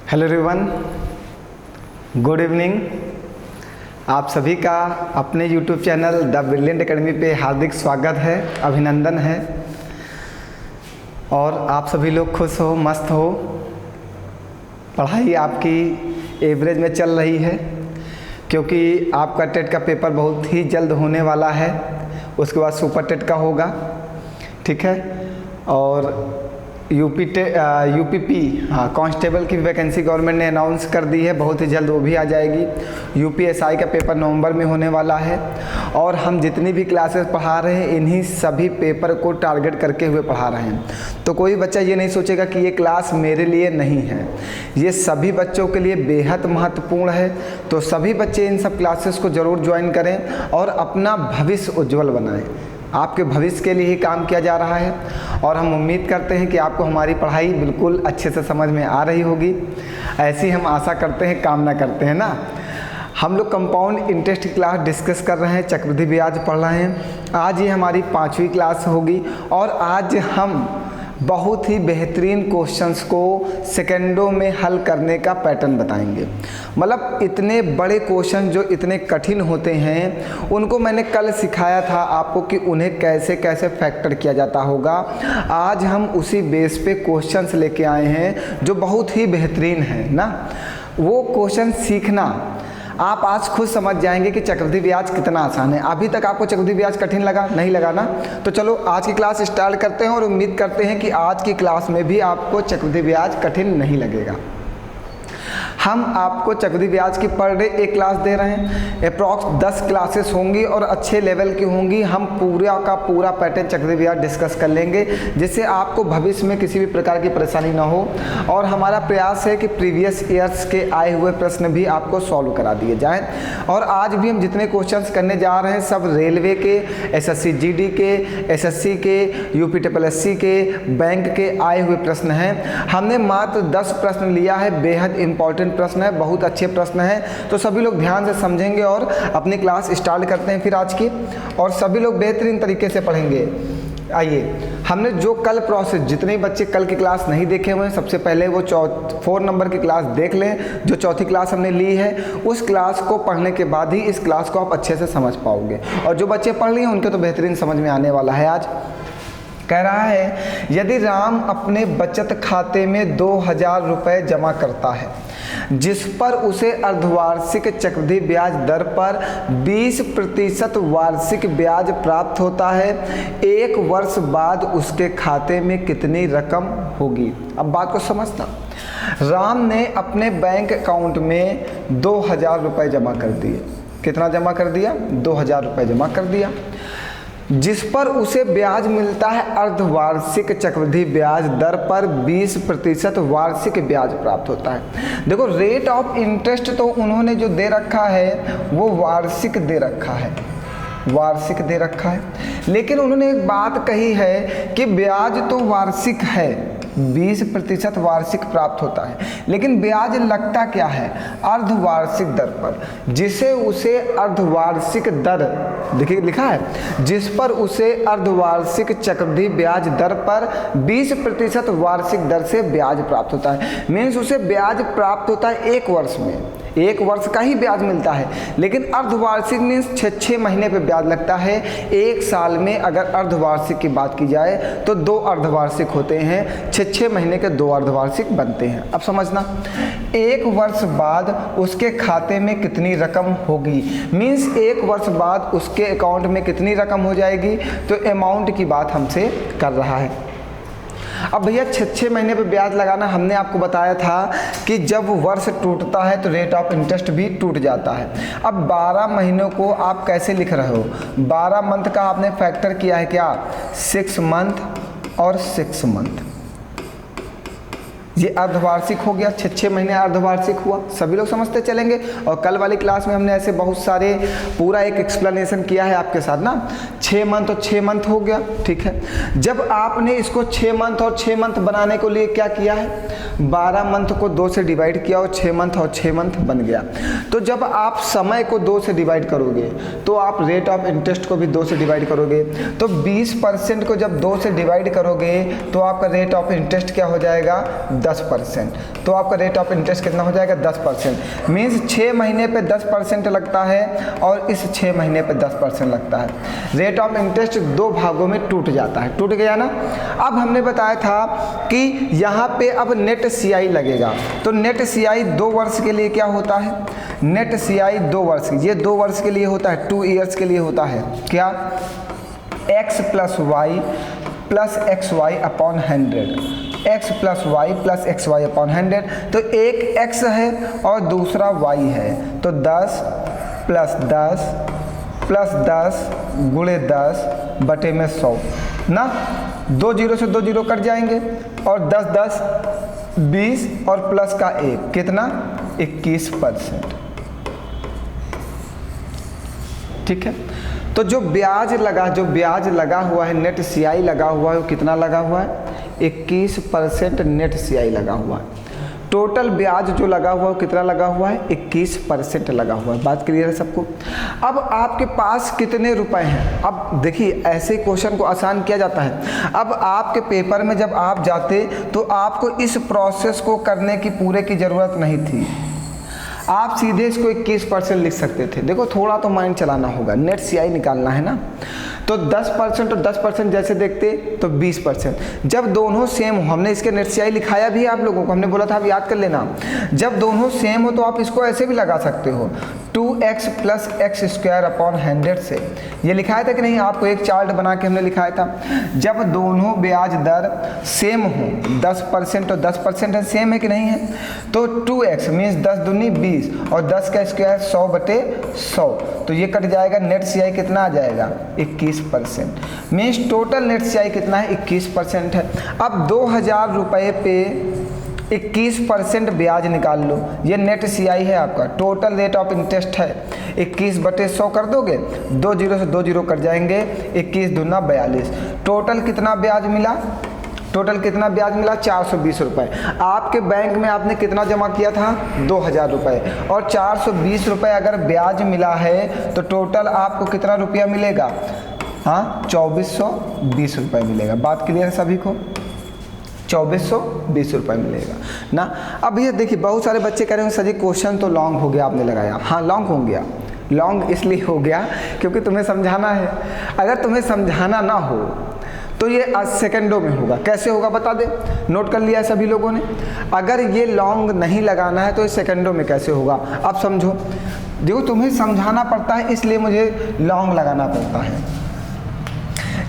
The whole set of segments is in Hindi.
Hello everyone, good evening. आप सभी का अपने YouTube channel the brilliant academy पे हार्दिक स्वागत है, अभिनंदन है। और आप सभी लोग खुश हो, मस्त हो, पढ़ाई आपकी एवरेज में चल रही है, क्योंकि आपका टेट का पेपर बहुत ही जल्द होने वाला है। उसके बाद सुपर टेट का होगा, ठीक है। और यूपीपी कांस्टेबल की वैकेंसी गवर्नमेंट ने अनाउंस कर दी है, बहुत ही जल्द वो भी आ जाएगी। यूपीएसआई का पेपर नवंबर में होने वाला है। और हम जितनी भी क्लासेस पढ़ा रहे हैं, इन्हीं सभी पेपर को टारगेट करके हुए पढ़ा रहे हैं। तो कोई बच्चा ये नहीं सोचेगा कि ये क्लास मेरे लिए नहीं है, ये सभी बच्चों के लिए बेहद महत्वपूर्ण है। तो सभी बच्चे इन सब क्लासेस को ज़रूर ज्वाइन करें और अपना भविष्य उज्जवल बनाएं। आपके भविष्य के लिए ही काम किया जा रहा है। और हम उम्मीद करते हैं कि आपको हमारी पढ़ाई बिल्कुल अच्छे से समझ में आ रही होगी। ऐसी हम आशा करते हैं, कामना करते हैं ना। हम लोग कंपाउंड इंटरेस्ट की क्लास डिस्कस कर रहे हैं, चक्रवृद्धि ब्याज पढ़ रहे हैं। आज ये हमारी 5वीं क्लास होगी और आज हम बहुत ही बेहतरीन क्वेश्चंस को सेकंडों में हल करने का पैटर्न बताएंगे। मतलब इतने बड़े क्वेश्चन जो इतने कठिन होते हैं, उनको मैंने कल सिखाया था आपको कि उन्हें कैसे कैसे फैक्टर किया जाता होगा। आज हम उसी बेस पे क्वेश्चंस लेके आए हैं जो बहुत ही बेहतरीन है ना। वो क्वेश्चन सीखना आप आज खुद समझ जाएंगे कि चक्रवृद्धि ब्याज कितना आसान है। अभी तक आपको चक्रवृद्धि ब्याज कठिन लगा, नहीं लगा ना? तो चलो आज की क्लास स्टार्ट करते हैं और उम्मीद करते हैं कि आज की क्लास में भी आपको चक्रवृद्धि ब्याज कठिन नहीं लगेगा। हम आपको चक्रवृद्धि ब्याज की पर डे एक क्लास दे रहे हैं। अप्रॉक्स 10 क्लासेस होंगी और अच्छे लेवल की होंगी। हम पूरा का पूरा पैटर्न चक्रवृद्धि ब्याज डिस्कस कर लेंगे, जिससे आपको भविष्य में किसी भी प्रकार की परेशानी ना हो। और हमारा प्रयास है कि प्रीवियस ईयर्स के आए हुए प्रश्न भी आपको सॉल्व करा दिए जाएं। और आज भी हम जितने क्वेश्चंस करने जा रहे हैं, सब रेलवे के, एसएससी जीडी के, एसएससी के, यूपीएससी के, बैंक के आए हुए प्रश्न हैं। हमने मात्र 10 प्रश्न लिया है, बेहद इंपॉर्टेंट प्रश्न है, बहुत अच्छे प्रश्न हैं। तो सभी लोग ध्यान से समझेंगे और अपनी क्लास स्टार्ट करते हैं फिर आज की। और सभी लोग बेहतरीन तरीके से पढ़ेंगे। आइए, हमने जो कल प्रोसेस, जितने बच्चे कल की क्लास नहीं देखे हुए हैं, सबसे पहले वो 4 नंबर की क्लास देख लें, जो चौथी क्लास हमने ली है। उस क्लास को पढ़ने के बाद ही इस क्लास को आप अच्छे से समझ पाओगे। और जो बच्चे पढ़ लिए उनके तो बेहतरीन समझ में आने वाला है। आज कह रहा है, यदि राम अपने बचत खाते में 2000 रुपये जमा करता है, जिस पर उसे अर्धवार्षिक चक्रवृद्धि ब्याज दर पर 20% वार्षिक ब्याज प्राप्त होता है, 1 वर्ष बाद उसके खाते में कितनी रकम होगी? अब बात को समझना। राम ने अपने बैंक अकाउंट में 2000 रुपये जमा कर दिए। कितना जमा कर दिया? 2000 रुपये जमा कर दिया, जिस पर उसे ब्याज मिलता है अर्धवार्षिक चक्रवृद्धि ब्याज दर पर 20% वार्षिक ब्याज प्राप्त होता है। देखो, रेट ऑफ इंटरेस्ट तो उन्होंने जो दे रखा है वो वार्षिक दे रखा है, वार्षिक दे रखा है। लेकिन उन्होंने एक बात कही है कि ब्याज तो वार्षिक है, 20% वार्षिक प्राप्त होता है, लेकिन ब्याज लगता क्या है? अर्धवार्षिक दर पर, जिसे उसे अर्धवार्षिक दर, देखिए लिखा है, जिस पर उसे अर्धवार्षिक चक्रवृद्धि ब्याज दर पर 20% वार्षिक दर से ब्याज प्राप्त होता है। मीन्स उसे ब्याज प्राप्त होता है 1 वर्ष में, 1 वर्ष का ही ब्याज मिलता है। लेकिन अर्धवार्षिक मीन्स 6 महीने पे ब्याज लगता है। 1 साल में अगर अर्धवार्षिक की बात की जाए तो 2 अर्धवार्षिक होते हैं, 6 महीने के 2 अर्धवार्षिक बनते हैं। अब समझना, 1 वर्ष बाद उसके खाते में कितनी रकम होगी? मीन्स 1 वर्ष बाद उसके अकाउंट में कितनी रकम हो जाएगी? तो अमाउंट की बात हमसे कर रहा है। अब भैया 6 महीने पे ब्याज लगाना, हमने आपको बताया था कि जब वर्ष टूटता है तो रेट ऑफ इंटरेस्ट भी टूट जाता है। अब 12 महीनों को आप कैसे लिख रहे हो? 12 मंथ का आपने फैक्टर किया है क्या? 6 मंथ और 6 मंथ, ये अर्धवार्षिक हो गया। 6 महीने अर्धवार्षिक हुआ, सभी लोग समझते चलेंगे। और कल वाली क्लास में हमने ऐसे बहुत सारे पूरा एक एक्सप्लेनेशन किया है आपके साथ ना। 6 मंथ और 6 मंथ हो गया, ठीक है। जब आपने इसको 6 मंथ और 6 मंथ बनाने के लिए क्या किया है? 12 मंथ को 2 से डिवाइड किया और 6 मंथ और 6 मंथ बन गया। तो जब आप समय को 2 से डिवाइड करोगे तो आप रेट ऑफ इंटरेस्ट को भी 2 से डिवाइड करोगे। तो 20% को जब 2 से डिवाइड करोगे तो आपका रेट ऑफ इंटरेस्ट क्या हो जाएगा? 10%। तो आपका रेट ऑफ इंटरेस्ट कितना हो जाएगा 10%। मीन्स 6 महीने पे 10% लगता है और इस 6 महीने पे 10% लगता है। रेट ऑफ इंटरेस्ट 2 भागों में टूट जाता है, टूट गया ना। अब हमने बताया था कि यहाँ पे अब नेट CI लगेगा, तो नेट CI 2 वर्ष के लिए क्या होता है, नेट CI 2 वर्ष, ये 2 वर्ष के लिए होता है, 2 ईयर्स के लिए होता है क्या, x + y + xy upon 100, x + y + xy upon 100। तो एक x है और दूसरा y है, तो 10 + 10 + 10 × 10 बटे में 100 ना, 2 जीरो से 2 जीरो कट जाएंगे और 10 10 20 और प्लस का 1 कितना 21%। ठीक है, तो जो ब्याज लगा हुआ है, नेट CI लगा हुआ है, वो कितना लगा हुआ है 21% नेट CI लगा हुआ है। टोटल ब्याज जो लगा हुआ है कितना लगा हुआ है 21% लगा हुआ है। बात क्लियर है सबको। अब आपके पास कितने रुपए हैं, अब देखिए ऐसे क्वेश्चन को आसान किया जाता है। अब आपके पेपर में जब आप जाते तो आपको इस प्रोसेस को करने की पूरे की ज़रूरत नहीं थी, आप सीधे इसको 21% लिख सकते थे। देखो थोड़ा तो माइंड चलाना होगा, नेट CI निकालना है ना, तो 10% और 10% जैसे देखते तो 20%। जब दोनों सेम हो, हमने इसके नेट CI लिखाया भी है आप लोगों को, हमने बोला था आप याद कर लेना। जब दोनों सेम हो तो आप इसको ऐसे भी लगा सकते हो, 2x + x² अपॉन 100 से, ये लिखाया था कि नहीं, आपको एक चार्ट बना के हमने लिखाया था। जब दोनों ब्याज दर सेम हो, 10% और 10% है, सेम है कि नहीं है, तो 2x मीन्स 10 दूनी 20 और 10 का स्क्वायर 100 बटे 100, तो ये कट जाएगा, नेट CI कितना आ जाएगा 21%। मीन्स टोटल नेट CI कितना है 21% है। अब 2000 रुपये पे 21% ब्याज निकाल लो, ये नेट CI है आपका। टोटल रेट ऑफ इंटरेस्ट है 21 बटे 100 कर दोगे, 2 जीरो से 2 जीरो कट जाएंगे, 21 दूना 42। टोटल कितना ब्याज मिला, टोटल कितना ब्याज मिला 420 रुपये। आपके बैंक में आपने कितना जमा किया था 2000 रुपये, और 420 रुपये अगर ब्याज मिला है तो टोटल आपको कितना रुपया मिलेगा, हाँ 2420 रुपये मिलेगा। बात क्लियर है सभी को, 2420 रुपये मिलेगा ना। अब ये देखिए बहुत सारे बच्चे कह रहे हैं सर जी क्वेश्चन तो लॉन्ग हो गया आपने लगाया। हाँ लॉन्ग हो गया, लॉन्ग इसलिए हो गया क्योंकि तुम्हें समझाना है। अगर तुम्हें समझाना ना हो तो ये सेकंडों में होगा। कैसे होगा बता दे, नोट कर लिया है सभी लोगों ने। अगर ये लॉन्ग नहीं लगाना है तो ये सेकंडों में कैसे होगा, अब समझो। देखो तुम्हें समझाना पड़ता है इसलिए मुझे लॉन्ग लगाना पड़ता है।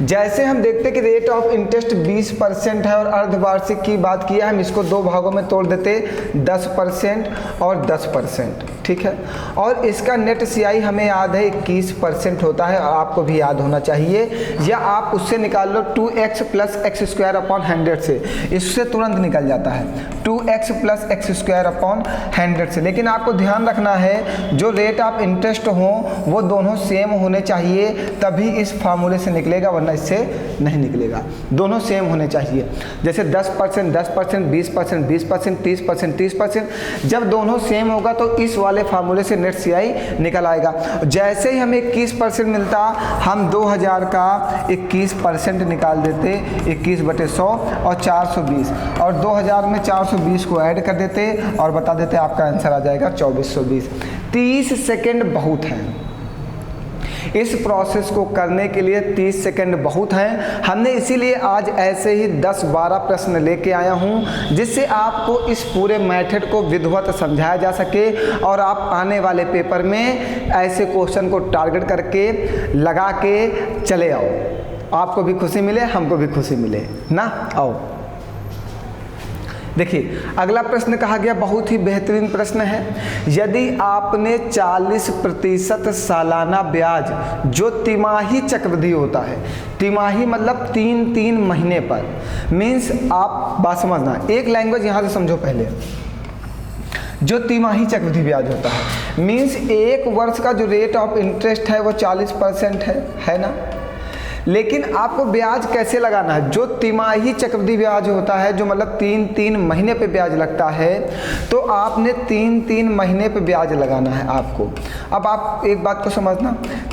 जैसे हम देखते कि रेट ऑफ इंटरेस्ट 20% है और अर्धवार्षिक की बात किया, हम इसको 2 भागों में तोड़ देते 10% और 10%, ठीक है। और इसका नेट CI हमें याद है 21% होता है, और आपको भी याद होना चाहिए, या आप उससे निकाल लो 2x + x² अपॉन 100 से, इससे तुरंत निकल जाता है 2x + x² अपॉन 100 से। लेकिन आपको ध्यान रखना है जो रेट ऑफ इंटरेस्ट हो वो दोनों सेम होने चाहिए, तभी इस फार्मूले से निकलेगा, वरना इससे नहीं निकलेगा। दोनों सेम होने चाहिए, जैसे 10% 10%, 20% 20%, 30% 30%। जब दोनों सेम होगा तो इस वाले फार्मूले से नेट CI निकल आएगा। जैसे ही हमें 21% मिलता, हम 2000 का 21% निकाल देते, 21 बटे 100 और 420, और 2000 में 420 को ऐड कर देते और बता देते आपका आंसर आ जाएगा 2420। 30 सेकेंड बहुत हैं, इस प्रोसेस को करने के लिए 30 सेकंड बहुत हैं। हमने इसीलिए आज ऐसे ही 10-12 प्रश्न लेके आया हूं, जिससे आपको इस पूरे मेथड को विधिवत समझाया जा सके और आप आने वाले पेपर में ऐसे क्वेश्चन को टारगेट करके लगा के चले आओ। आपको भी खुशी मिले, हमको भी खुशी मिले ना। आओ देखिए अगला प्रश्न कहा गया, बहुत ही बेहतरीन प्रश्न है। यदि आपने 40% सालाना ब्याज जो तिमाही चक्रवृद्धि होता है, तिमाही मतलब 3 महीने पर, मीन्स आप बात समझना, एक लैंग्वेज यहाँ से समझो पहले। जो तिमाही चक्रवृद्धि ब्याज होता है मीन्स 1 वर्ष का जो रेट ऑफ इंटरेस्ट है वो 40% है ना। लेकिन आपको ब्याज कैसे लगाना है, जो तिमाही चक्रवृद्धि ब्याज होता है, जो मतलब 3 महीने पे ब्याज लगता है, तो आपने 3 महीने पे ब्याज लगाना है आपको। अब आप एक बात को समझना,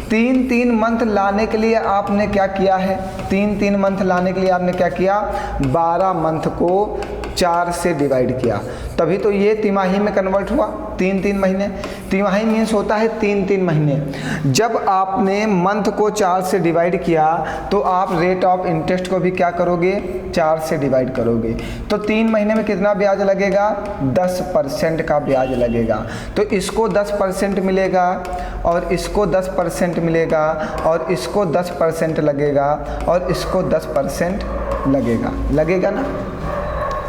3 मंथ लाने के लिए आपने क्या किया है, 3 मंथ लाने के लिए आपने क्या किया, 12 मंथ को 4 से डिवाइड किया, तभी तो ये तिमाही में कन्वर्ट हुआ, 3-3 महीने। तिमाही मीन्स होता है 3-3 महीने। जब आपने मंथ को 4 से डिवाइड किया तो आप रेट ऑफ इंटरेस्ट को भी क्या करोगे, 4 से डिवाइड करोगे। तो 3 महीने में कितना ब्याज लगेगा, 10% का ब्याज लगेगा। तो इसको 10% मिलेगा और इसको 10% मिलेगा और इसको 10% लगेगा और इसको 10% लगेगा ना।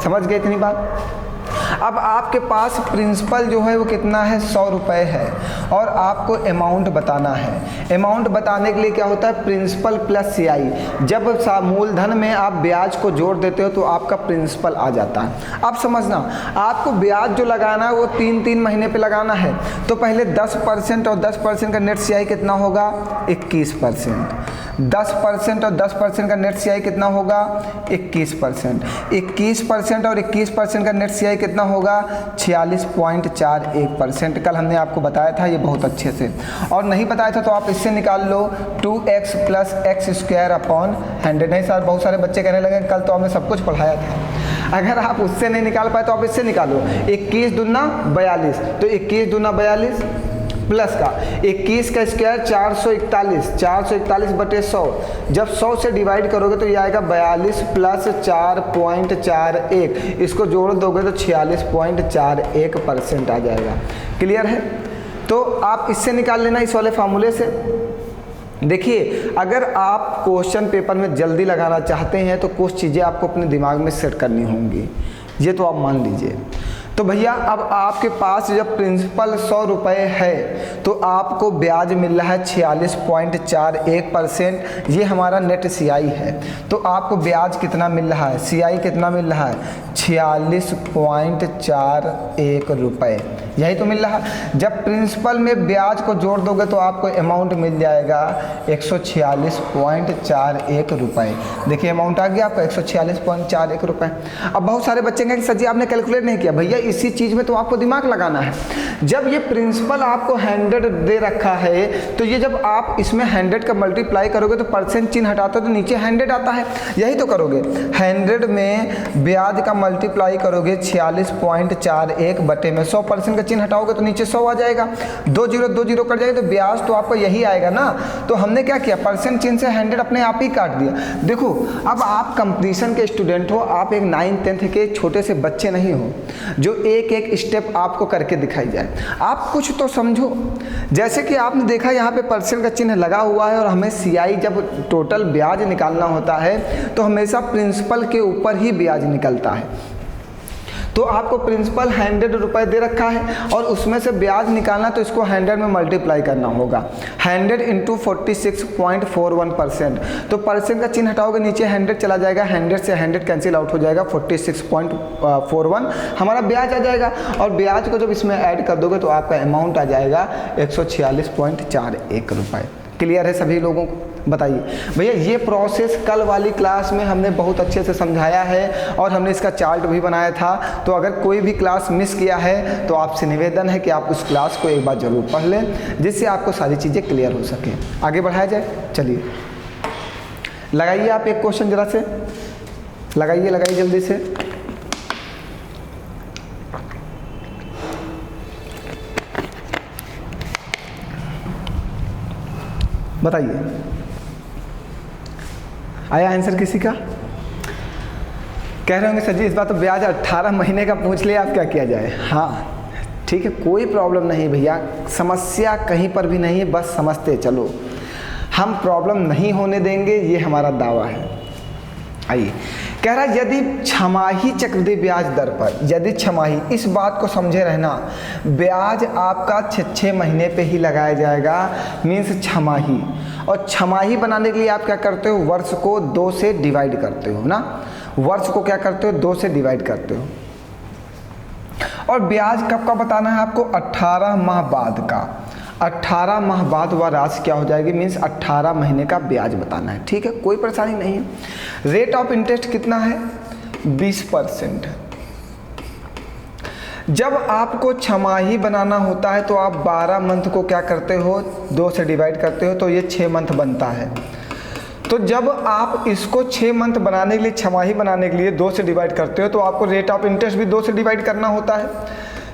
समझ गए इतनी बात। अब आपके पास प्रिंसिपल जो है वो कितना है, 100 रुपये है और आपको अमाउंट बताना है। अमाउंट बताने के लिए क्या होता है, प्रिंसिपल प्लस सीआई। जब मूलधन में आप ब्याज को जोड़ देते हो तो आपका प्रिंसिपल आ जाता है। अब समझना, आपको ब्याज जो लगाना है वो 3-3 महीने पे लगाना है। तो पहले 10% और 10% का नेट सीआई कितना होगा, 21%। 10% और 10% का नेट सीआई कितना होगा, 21%। 21% और 21% का नेट सीआई कितना होगा, 46.41%। कल हमने आपको बताया था ये बहुत अच्छे से, और नहीं बताया था तो आप इससे निकाल लो 2x + x² / 100। नहीं सर, बहुत सारे बच्चे कहने लगे कल तो हमने सब कुछ पढ़ाया था। अगर आप उससे नहीं निकाल पाए तो आप इससे निकालो, 21 दूना 42, तो 21 दूना 42 प्लस का 21 का स्क्वायर 441, 441/100। जब 100 से डिवाइड करोगे तो ये आएगा 42 + 4.41। इसको जोड़ दोगे तो 46.41% आ जाएगा। क्लियर है। तो आप इससे निकाल लेना, इस वाले फार्मूले से। देखिए, अगर आप क्वेश्चन पेपर में जल्दी लगाना चाहते हैं तो कुछ चीज़ें आपको अपने दिमाग में सेट करनी होंगी, ये तो आप मान लीजिए। तो भैया अब आपके पास जब प्रिंसिपल 100 रुपये है तो आपको ब्याज मिल रहा है 46.41%। ये हमारा नेट सीआई है। तो आपको ब्याज कितना मिल रहा है, सीआई कितना मिल रहा है, 46.41 रुपये। यही तो मिल रहा है। जब प्रिंसिपल में ब्याज को जोड़ दोगे तो आपको अमाउंट मिल जाएगा 146.41 रुपये। देखिए अमाउंट आ गया आपका 146.41 रुपये। अब बहुत सारे बच्चे कहेंगे सर जी आपने कैलकुलेट नहीं किया। भैया इसी चीज़ में तो आपको दिमाग लगाना है। जब ये प्रिंसिपल आपको 100 दे रखा है तो ये जब आप इसमें 100 का मल्टीप्लाई करोगे तो परसेंट चिन्ह हटाते तो नीचे 100 आता है। यही तो करोगे, 100 में ब्याज का मल्टीप्लाई करोगे 46.41 बटे में 100% का चिन्ह हटाओगे तो नीचे 100 आ जाएगा। 2 0 2 0 कट जाएगा तो ब्याज तो आपका यही आएगा ना। तो हमने क्या किया, परसेंट चिन्ह से 100 अपने आप ही काट दिया। देखो अब आप कंपटीशन के स्टूडेंट हो, आप एक 9th 10th के छोटे से बच्चे नहीं हो जो एक एक स्टेप आपको करके दिखाई जाए। आप कुछ तो समझो। जैसे कि आपने देखा यहाँ पे परसेंट का चिन्ह लगा हुआ है और हमें सीआई जब टोटल ब्याज निकालना होता है तो हमेशा प्रिंसिपल के ऊपर ही ब्याज निकलता है। तो आपको प्रिंसिपल 100 रुपये दे रखा है और उसमें से ब्याज निकालना तो इसको 100 में मल्टीप्लाई करना होगा। 100 × 46.41%। तो परसेंट का चिन्ह हटाओगे नीचे 100 चला जाएगा, 100 से 100 कैंसिल आउट हो जाएगा, 46.41 हमारा ब्याज आ जाएगा। और ब्याज को जब इसमें ऐड कर दोगे तो आपका अमाउंट आ जाएगा 146.41 रुपये। क्लियर है सभी लोगों को? बताइए भैया, ये प्रोसेस कल वाली क्लास में हमने बहुत अच्छे से समझाया है और हमने इसका चार्ट भी बनाया था। तो अगर कोई भी क्लास मिस किया है तो आपसे निवेदन है कि आप उस क्लास को एक बार ज़रूर पढ़ लें, जिससे आपको सारी चीज़ें क्लियर हो सके। आगे बढ़ाया जाए, चलिए लगाइए आप एक क्वेश्चन जरा से, लगाइए जल्दी से। बताइए, आया आंसर किसी का? कह रहे होंगे सर जी इस बार तो ब्याज 18 महीने का पूछ लिया, आप क्या किया जाए। हाँ ठीक है, कोई प्रॉब्लम नहीं भैया, समस्या कहीं पर भी नहीं है, बस समझते चलो। हम प्रॉब्लम नहीं होने देंगे, ये हमारा दावा है। आइए, कह रहा है यदि छमाही चक्रवृद्धि ब्याज दर पर, यदि छमाही, इस बात को समझे रहना, ब्याज आपका 6 महीने पे ही लगाया जाएगा, मीन्स छमाही। और छमाही बनाने के लिए आप क्या करते हो, वर्ष को 2 से डिवाइड करते हो ना। वर्ष को क्या करते हो, 2 से डिवाइड करते हो। और ब्याज कब का बताना है आपको, 18 माह बाद का। 18 माह बाद वह राशि क्या हो जाएगी, मीन्स 18 महीने का ब्याज बताना है। ठीक है, कोई परेशानी नहीं है। रेट ऑफ इंटरेस्ट कितना है, 20%। जब आपको छमाही बनाना होता है तो आप 12 मंथ को क्या करते हो, 2 से डिवाइड करते हो, तो ये 6 मंथ बनता है। तो जब आप इसको 6 मंथ बनाने के लिए, छमाही बनाने के लिए 2 से डिवाइड करते हो तो आपको रेट ऑफ इंटरेस्ट भी 2 से डिवाइड करना होता है।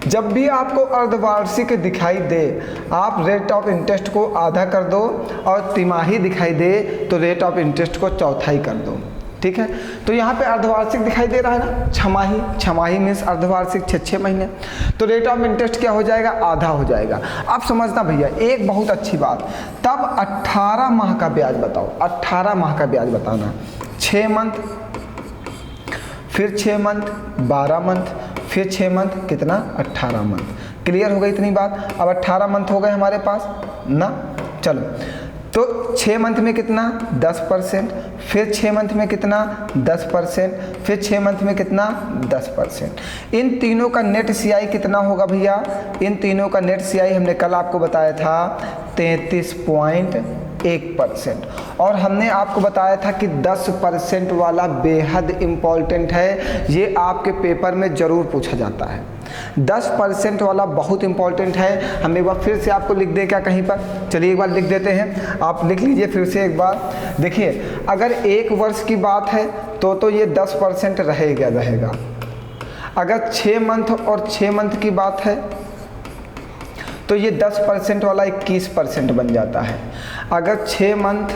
जब भी आपको अर्धवार्षिक दिखाई दे, आप रेट ऑफ इंटरेस्ट को आधा कर दो, और तिमाही दिखाई दे तो रेट ऑफ इंटरेस्ट को चौथाई कर दो। ठीक है, तो यहाँ पे अर्धवार्षिक दिखाई दे रहा है ना, छमाही, छमाही मीन्स अर्धवार्षिक 6 महीने, तो रेट ऑफ इंटरेस्ट क्या हो जाएगा, आधा हो जाएगा। अब समझना भैया एक बहुत अच्छी बात, तब 18 माह का ब्याज बताओ, 18 माह का ब्याज बताना, 6 मंथ, फिर 6 मंथ, 12 मंथ, फिर 6 मंथ, कितना, 18 मंथ। क्लियर हो गई इतनी बात। अब 18 मंथ हो गए हमारे पास ना। चलो, तो 6 मंथ में कितना, 10%, फिर 6 मंथ में कितना, 10%, फिर 6 मंथ में कितना, 10%। इन तीनों का नेट सीआई कितना होगा भैया, इन तीनों का नेट सीआई हमने कल आपको बताया था 33.1%, और हमने आपको बताया था कि 10% वाला बेहद इम्पॉर्टेंट है, ये आपके पेपर में ज़रूर पूछा जाता है। 10% वाला बहुत इंपॉर्टेंट है। हम एक बार फिर से आपको लिख दें क्या कहीं पर, चलिए एक बार लिख देते हैं, आप लिख लीजिए फिर से एक बार। देखिए अगर 1 वर्ष की बात है तो ये 10% रहेगा। अगर 6 मंथ और 6 मंथ की बात है तो ये 10% वाला 21% बन जाता है। अगर 6 मंथ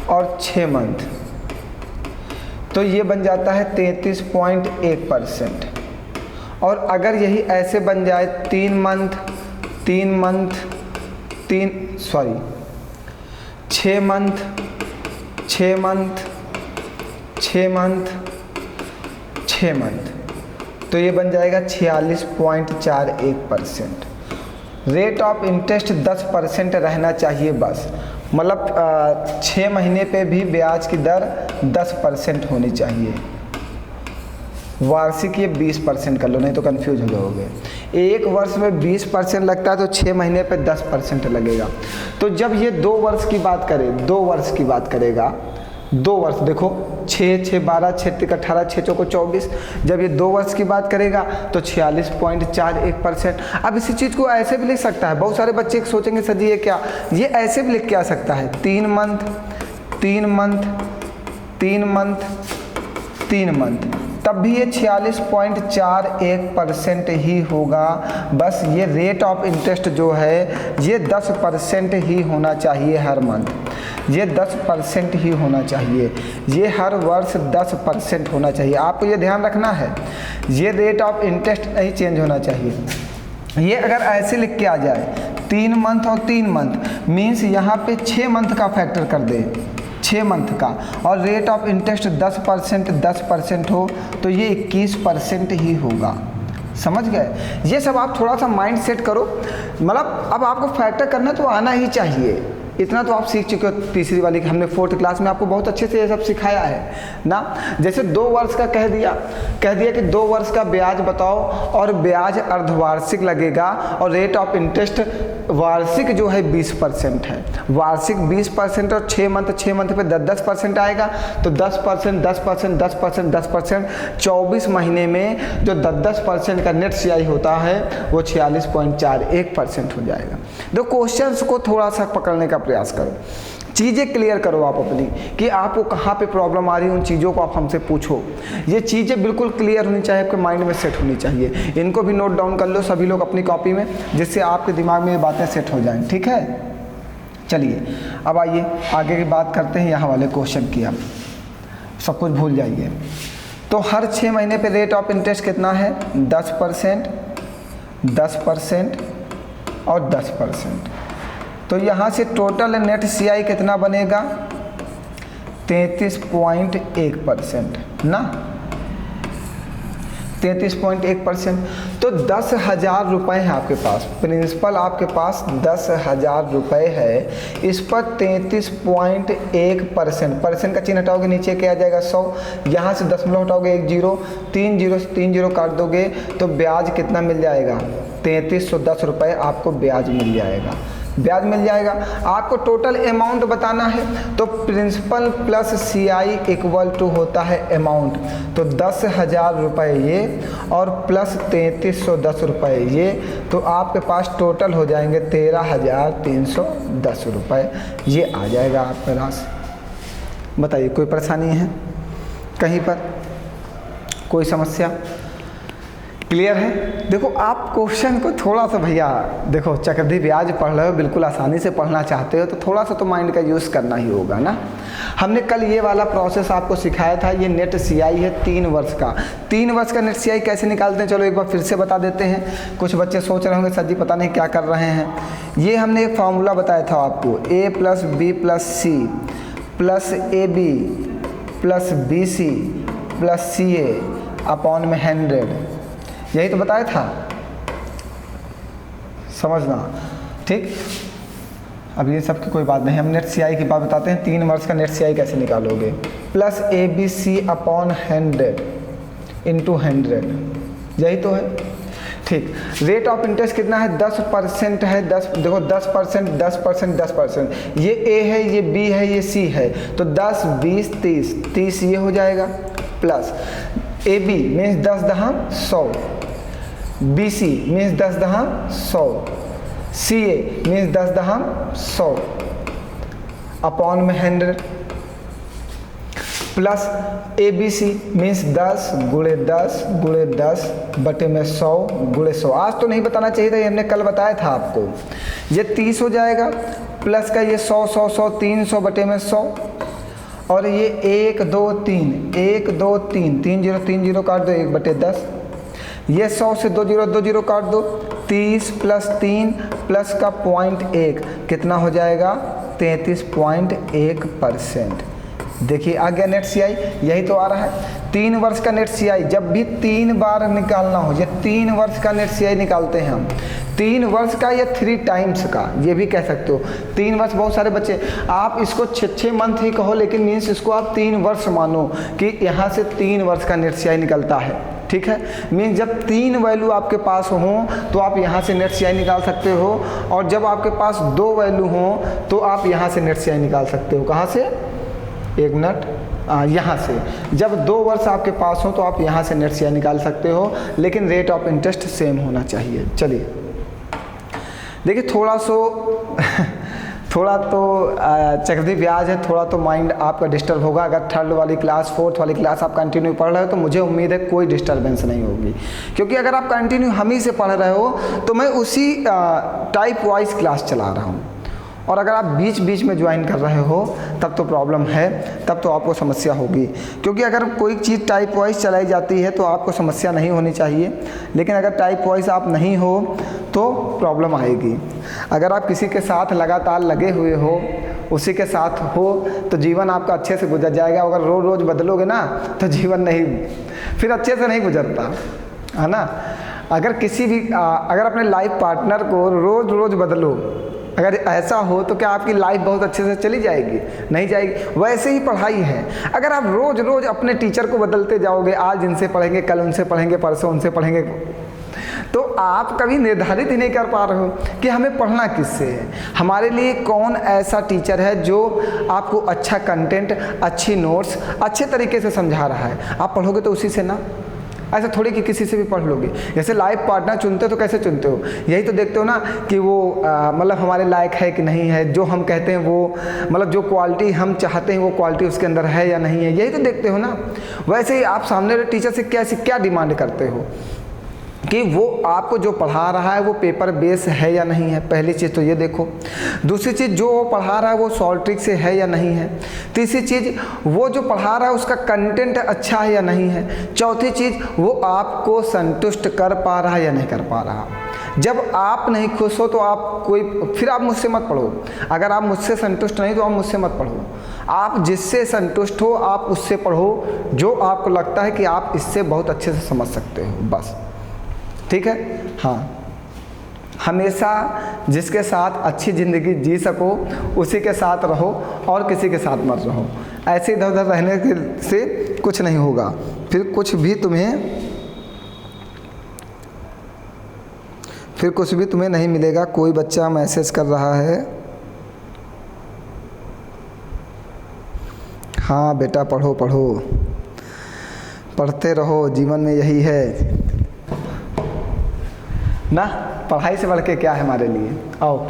और 6 मंथ तो ये बन जाता है 33.1%। और अगर यही ऐसे बन जाए 6 मंथ, 6 मंथ, तो ये बन जाएगा 46.41%। रेट ऑफ इंटरेस्ट 10% रहना चाहिए बस, मतलब 6 महीने पे भी ब्याज की दर 10% होनी चाहिए। वार्षिक ये 20% कर लो, नहीं तो कंफ्यूज हो जाओगे। 1 वर्ष में 20% लगता है तो 6 महीने पे 10% लगेगा। तो जब ये 2 वर्ष की बात करें, 2 वर्ष की बात करेगा, 2 वर्ष देखो 6, 6, 12, 6, 3, 18, 6, 4, 24, जब ये 2 वर्ष की बात करेगा तो 46.41%। अब इसी चीज़ को ऐसे भी लिख सकता है, बहुत सारे बच्चे सोचेंगे सर जी ये क्या, ये ऐसे भी लिख के आ सकता है 3 मंथ, 3 मंथ, 3 मंथ, 3 मंथ, तब भी ये 46.41% ही होगा। बस ये रेट ऑफ इंटरेस्ट जो है ये 10% ही होना चाहिए हर मंथ, ये 10% ही होना चाहिए, ये हर वर्ष 10% होना चाहिए। आपको ये ध्यान रखना है, ये रेट ऑफ इंटरेस्ट नहीं चेंज होना चाहिए। ये अगर ऐसे लिख के आ जाए 3 मंथ और 3 मंथ मीन्स यहाँ पे 6 मंथ का फैक्टर कर दे, 6 मंथ का, और रेट ऑफ इंटरेस्ट 10% हो तो ये 21% ही होगा। समझ गए? ये सब आप थोड़ा सा माइंड सेट करो, मतलब अब आपको फैक्टर करना तो आना ही चाहिए। इतना तो आप सीख चुके हो तीसरी वाली, हमने 4th क्लास में आपको बहुत अच्छे से ये सब सिखाया है ना। जैसे 2 वर्ष का कह दिया कि 2 वर्ष का ब्याज बताओ, और ब्याज अर्धवार्षिक लगेगा, और रेट ऑफ इंटरेस्ट वार्षिक जो है 20% है, वार्षिक 20%, और 6 मंथ पे 10% आएगा, तो 10%, 24 महीने में जो 10% का नेट सीआई होता है वो 46.41% हो जाएगा। तो क्वेश्चंस को थोड़ा सा पकड़ने का प्रयास करो, चीज़ें क्लियर करो आप अपनी, कि आपको कहाँ पे प्रॉब्लम आ रही है, उन चीज़ों को आप हमसे पूछो। ये चीज़ें बिल्कुल क्लियर होनी चाहिए, आपके माइंड में सेट होनी चाहिए। इनको भी नोट डाउन कर लो सभी लोग अपनी कॉपी में, जिससे आपके दिमाग में ये बातें सेट हो जाएं। ठीक है, चलिए अब आइए आगे की बात करते हैं यहाँ वाले क्वेश्चन की। आप सब कुछ भूल जाइए। तो हर 6 महीने पे रेट ऑफ इंटरेस्ट कितना है, 10%, 10% और 10%। तो यहाँ से टोटल नेट सीआई कितना बनेगा, 33.1% ना, 33.1%। तो 10,000 रुपये है आपके पास, प्रिंसिपल आपके पास 10,000 रुपये है, इस पर 33.1%, परसेंट का चिन्ह हटाओगे नीचे क्या आ जाएगा 100, यहाँ से दशमलव हटाओगे 1 0, 3 0 से 3 0 काट दोगे तो ब्याज कितना मिल जाएगा, 3310 रुपये आपको ब्याज मिल जाएगा। ब्याज मिल जाएगा। आपको टोटल अमाउंट बताना है तो principal plus CI equal to होता है अमाउंट, तो 10,000 रुपये ये और प्लस 3310 रुपये ये, तो आपके पास टोटल हो जाएंगे 13,310 रुपये, ये आ जाएगा आपके पास। बताइए कोई परेशानी है कहीं पर, कोई समस्या? क्लियर है? देखो आप क्वेश्चन को थोड़ा सा, भैया देखो चक्रवृद्धि ब्याज पढ़ रहे हो, बिल्कुल आसानी से पढ़ना चाहते हो तो थोड़ा सा तो माइंड का यूज़ करना ही होगा ना। हमने कल ये वाला प्रोसेस आपको सिखाया था, ये नेट CI है 3 वर्ष का। 3 वर्ष का नेट CI कैसे निकालते हैं, चलो एक बार फिर से बता देते हैं। कुछ बच्चे सोच रहे होंगे सर जी पता नहीं क्या कर रहे हैं। ये हमने एक फार्मूला बताया था आपको, A + B + C + AB + BC + CA upon में 100, यही तो बताया था, समझना ठीक। अब ये सब की कोई बात नहीं, हम नेट CI की बात बताते हैं। 3 वर्ष का नेट CI कैसे निकालोगे, प्लस ABC अपॉन 100 इंटू 100, यही तो है ठीक। रेट ऑफ इंटरेस्ट कितना है, 10% है। 10 देखो 10%, 10%, 10%, ये A है, ये B है, ये C है, तो 10, 20, 30, 30 ये हो जाएगा, प्लस AB मीन्स 10 दहम 100, BC मीन्स 10 दहम 100, CA मीन्स 10 दहम 100 अपॉन में 100, प्लस ABC मीन्स 10 गुणे 10 गुणे 10 बटे में 100 गुणे 100। आज तो नहीं बताना चाहिए था, ये हमने कल बताया था आपको। ये 30 हो जाएगा, प्लस का ये 100 100 100 300 बटे में 100, और ये 1 2 3 1 2 3 3 0 3 0 काट दो 1 बटे 10, ये 100 से 2 0 2 0 काट दो, 30 + 3 प्लस का 0.1 कितना हो जाएगा, 33.1%। देखिए आ गया नेट CI, यही तो आ रहा है। 3 वर्ष का नेट CI जब भी 3 बार निकालना हो, ये 3 वर्ष का नेट CI निकालते हैं हम, 3 वर्ष का या 3 टाइम्स का, ये भी कह सकते हो। 3 वर्ष, बहुत सारे बच्चे आप इसको 6 मंथ ही कहो, लेकिन मीन्स इसको आप 3 वर्ष मानो कि यहाँ से 3 वर्ष का नेट CI निकलता है, ठीक है। मीन्स जब 3 वैल्यू आपके पास हों तो आप यहाँ से नेट CI निकाल सकते हो, और जब आपके पास 2 वैल्यू हों तो आप यहाँ से नेट CI निकाल सकते हो। कहाँ से, एक मिनट, यहाँ से। जब 2 वर्ष आपके पास हो तो आप यहाँ से नेट CI निकाल सकते हो, लेकिन रेट ऑफ इंटरेस्ट सेम होना चाहिए। चलिए देखिए थोड़ा तो चक्रवृद्धि ब्याज है, थोड़ा तो माइंड आपका डिस्टर्ब होगा। अगर 3rd वाली क्लास 4th वाली क्लास आप कंटिन्यू पढ़ रहे हो तो मुझे उम्मीद है कोई डिस्टर्बेंस नहीं होगी, क्योंकि अगर आप कंटिन्यू हम ही से पढ़ रहे हो तो मैं उसी टाइप वाइज क्लास चला रहा हूँ, और अगर आप बीच बीच में ज्वाइन कर रहे हो तब तो प्रॉब्लम है, तब तो आपको समस्या होगी। क्योंकि अगर कोई चीज़ टाइप वाइज चलाई जाती है तो आपको समस्या नहीं होनी चाहिए, लेकिन अगर टाइप वाइज आप नहीं हो तो प्रॉब्लम आएगी। अगर आप किसी के साथ लगातार लगे हुए हो, उसी के साथ हो, तो जीवन आपका अच्छे से गुजर जाएगा। अगर रोज़ रोज़ बदलोगे ना तो जीवन नहीं, फिर अच्छे से नहीं गुजरता है ना। अगर किसी भी अगर अपने लाइफ पार्टनर को रोज़ रोज़ बदलो, अगर ऐसा हो तो क्या आपकी लाइफ बहुत अच्छे से चली जाएगी? नहीं जाएगी। वैसे ही पढ़ाई है, अगर आप रोज़ रोज़ अपने टीचर को बदलते जाओगे, आज इनसे पढ़ेंगे, कल उनसे पढ़ेंगे, परसों उनसे पढ़ेंगे, तो आप कभी निर्धारित ही नहीं कर पा रहे हो कि हमें पढ़ना किससे है। हमारे लिए कौन ऐसा टीचर है जो आपको अच्छा कंटेंट, अच्छी नोट्स अच्छे तरीके से समझा रहा है, आप पढ़ोगे तो उसी से ना। ऐसा थोड़ी कि किसी से भी पढ़ लोगे। जैसे लाइफ पार्टनर चुनते हो तो कैसे चुनते हो, यही तो देखते हो ना कि वो मतलब हमारे लायक है कि नहीं है, जो हम कहते हैं वो मतलब जो क्वालिटी हम चाहते हैं वो क्वालिटी उसके अंदर है या नहीं है, यही तो देखते हो ना। वैसे ही आप सामने वाले टीचर से क्या डिमांड करते हो कि वो आपको जो पढ़ा रहा है वो पेपर बेस है या नहीं है। पहली चीज़ तो ये देखो। दूसरी चीज़, जो वो पढ़ा रहा है वो सॉल्व ट्रिक से है या नहीं है। तीसरी चीज़, वो जो पढ़ा रहा है उसका कंटेंट अच्छा है या नहीं है। चौथी चीज़, वो आपको संतुष्ट कर पा रहा है या नहीं कर पा रहा। जब आप नहीं खुश हो तो आप फिर आप मुझसे मत पढ़ो। अगर आप मुझसे संतुष्ट नहीं तो आप मुझसे मत पढ़ो। आप जिससे संतुष्ट हो आप उससे पढ़ो, जो आपको लगता है कि आप इससे बहुत अच्छे से समझ सकते हो, बस। ठीक है, हाँ। हमेशा जिसके साथ अच्छी ज़िंदगी जी सको उसी के साथ रहो और किसी के साथ मत रहो। ऐसे इधर उधर रहने से कुछ नहीं होगा, फिर कुछ भी तुम्हें नहीं मिलेगा। कोई बच्चा मैसेज कर रहा है। हाँ बेटा, पढ़ो पढ़ो, पढ़ते रहो, जीवन में यही है ना, पढ़ाई से बढ़ के क्या है हमारे लिए। आओ,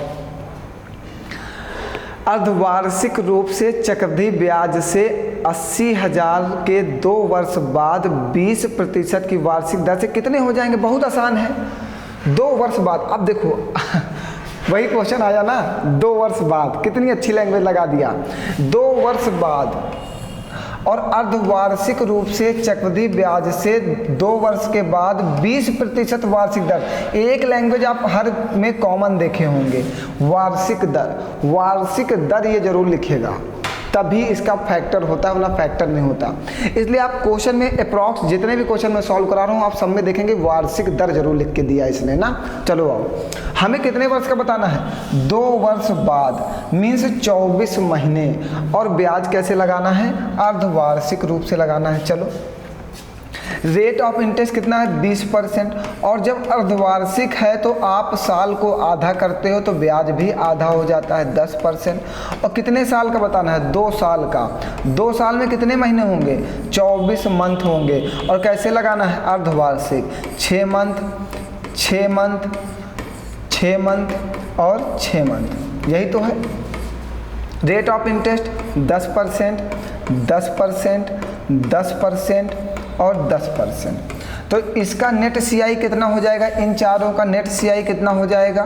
अर्धवार्षिक रूप से चक्रवृद्धि ब्याज से 80,000 के 2 वर्ष बाद 20% की वार्षिक दर से कितने हो जाएंगे? बहुत आसान है, 2 वर्ष बाद। अब देखो वही क्वेश्चन आया ना, 2 वर्ष बाद, कितनी अच्छी लैंग्वेज लगा दिया, 2 वर्ष बाद। और अर्धवार्षिक रूप से चक्रवृद्धि ब्याज से 2 वर्ष के बाद 20% वार्षिक दर। एक लैंग्वेज आप हर में कॉमन देखे होंगे, वार्षिक दर। वार्षिक दर ये जरूर लिखेगा, तभी इसका फैक्टर होता है, वरना फैक्टर नहीं होता। इसलिए आप क्वेश्चन में अप्रॉक्स जितने भी क्वेश्चन मैं सॉल्व करा रहा हूँ, आप सब में देखेंगे वार्षिक दर जरूर लिख के दिया इसने ना। चलो आओ, हमें कितने वर्ष का बताना है? 2 वर्ष बाद, मीन्स 24 महीने। और ब्याज कैसे लगाना है? अर्धवार्षिक रूप से लगाना है। चलो, रेट ऑफ इंटरेस्ट कितना है? 20%। और जब अर्धवार्षिक है तो आप साल को आधा करते हो तो ब्याज भी आधा हो जाता है, 10%। और कितने साल का बताना है? 2 साल का। 2 साल में कितने महीने होंगे? 24 मंथ होंगे। और कैसे लगाना है? अर्धवार्षिक, 6 मंथ, 6 मंथ, 6 मंथ और 6 मंथ, यही तो है। रेट ऑफ इंटरेस्ट 10%, 10%, 10% और 10%। तो इसका नेट सीआई कितना हो जाएगा? इन चारों का नेट सीआई कितना हो जाएगा?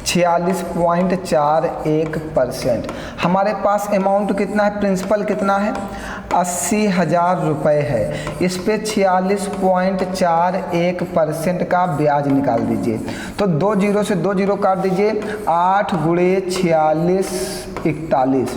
46.41%। हमारे पास अमाउंट कितना है? प्रिंसिपल कितना है? 80,000 रुपये है। इस पे 46.41% का ब्याज निकाल दीजिए। तो 2 जीरो से 2 जीरो काट दीजिए, 8 गुणे 46 41,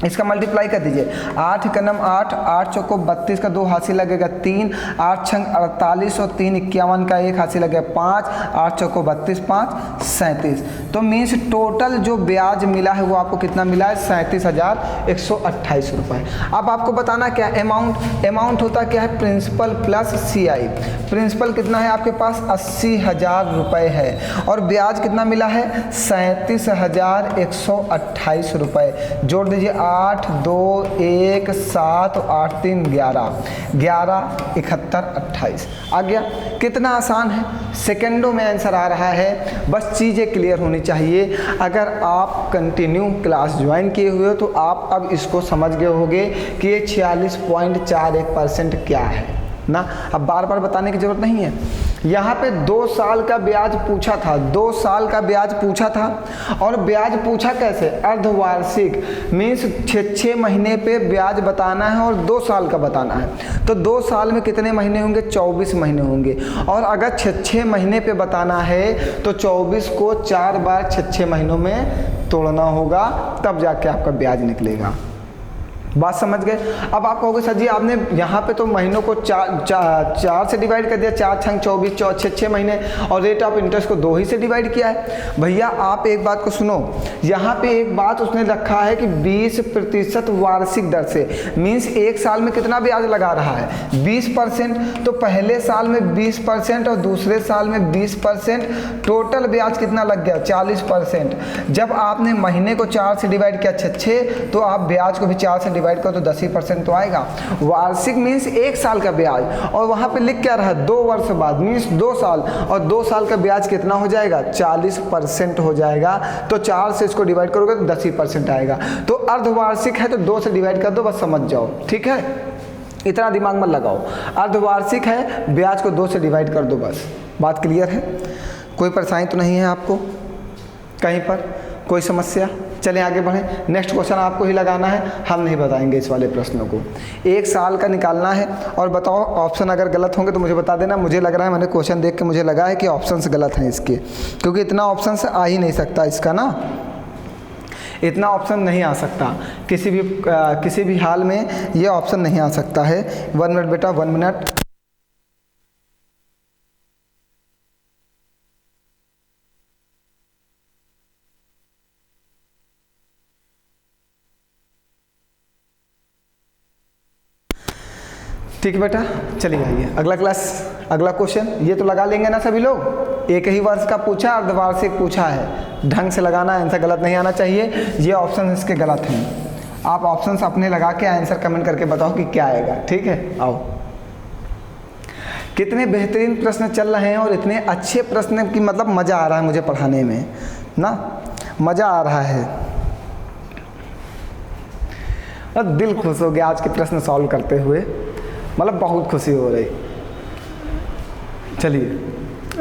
इसका मल्टीप्लाई कर दीजिए। 8 का नम 8, 8 चौको 32 का 2 हासिल लगेगा 3, 8 छंग 48 और 3 51 का 1 हासिल लगेगा 5, 8 चौको 32, 5 37। तो मीन्स टोटल जो ब्याज मिला है वो आपको कितना मिला है? 37,128 रुपये। अब आपको बताना क्या अमाउंट? अमाउंट होता क्या है? Principal plus CI. प्रिंसिपल कितना है आपके पास? 80,000 रुपये है। और ब्याज कितना मिला है? 37,128 रुपये। जोड़ दीजिए, 8 2 1 7 8 3 11, 11 71 28 आ गया। कितना आसान है, सेकंडों में आंसर आ रहा है। बस चीज़ें क्लियर होनी चाहिए। अगर आप कंटिन्यू क्लास ज्वाइन किए हुए हो तो आप अब इसको समझ गए होंगे कि ये 46.41% क्या है ना। अब बार बार बताने की जरूरत नहीं है। यहाँ पे 2 साल का ब्याज पूछा था, 2 साल का ब्याज पूछा था। और ब्याज पूछा कैसे? अर्धवार्षिक, मीन्स 6 महीने पे ब्याज बताना है और 2 साल का बताना है। तो 2 साल में कितने महीने होंगे? 24 महीने होंगे। और अगर 6 महीने पे बताना है तो 24 को 4 बार 6 महीनों में तोड़ना होगा, तब जाके आपका ब्याज निकलेगा। बात समझ गए? अब आप कहोगे सर जी आपने यहाँ पे तो महीनों को 4 से डिवाइड कर दिया, 4 छंग 24, 6 महीने, और रेट ऑफ इंटरेस्ट को 2 ही से डिवाइड किया है। भैया आप एक बात को सुनो, यहाँ पे एक बात उसने रखा है कि 20% वार्षिक दर से, मीन्स एक साल में कितना ब्याज लगा रहा है? 20%। तो पहले साल में 20% और दूसरे साल में 20%, टोटल ब्याज कितना लग गया? 40%। जब आपने महीने को 4 से डिवाइड किया 6, तो आप ब्याज को भी 4 से डिवाइड करो तो 10% तो आएगा। वार्षिक मीन्स 1 साल का ब्याज, और वहां पे लिख क्या रहा? 2 वर्ष बाद, मीन्स 2 साल, और 2 साल का ब्याज कितना हो जाएगा? 40% हो जाएगा। तो 4 से इसको डिवाइड करोगे तो 10% आएगा। तो अर्धवार्षिक है तो 2 से डिवाइड कर दो, बस समझ जाओ, ठीक है? इतना दिमाग मत लगाओ। अर्धवार्षिक है, ब्याज को 2 से डिवाइड कर दो, बस। बात क्लियर है? कोई परेशानी तो नहीं है आपको कहीं पर? कोई समस्या? चलें आगे बढ़ें। नेक्स्ट क्वेश्चन आपको ही लगाना है, हम नहीं बताएंगे इस वाले प्रश्नों को। 1 साल का निकालना है। और बताओ ऑप्शन अगर गलत होंगे तो मुझे बता देना। मुझे लग रहा है, मैंने क्वेश्चन देख के मुझे लगा है कि ऑप्शंस गलत हैं इसके, क्योंकि इतना ऑप्शंस आ ही नहीं सकता इसका ना, इतना ऑप्शन नहीं आ सकता किसी भी हाल में, ये ऑप्शन नहीं आ सकता है। 1 मिनट बेटा, 1 मिनट। ठीक है बेटा, चलिए आइए अगला क्वेश्चन। ये तो लगा लेंगे ना सभी लोग, एक ही वर्ष का पूछा, अर्धवार्षिक पूछा है, ढंग से लगाना, आंसर गलत नहीं आना चाहिए। ये ऑप्शन इसके गलत हैं, आप ऑप्शंस अपने लगा के आंसर कमेंट करके बताओ कि क्या आएगा। ठीक है, आओ। कितने बेहतरीन प्रश्न चल रहे हैं और इतने अच्छे प्रश्न की मतलब मज़ा आ रहा है मुझे पढ़ाने में ना, मज़ा आ रहा है और दिल खुश हो गया आज के प्रश्न सॉल्व करते हुए, मतलब बहुत खुशी हो रही। चलिए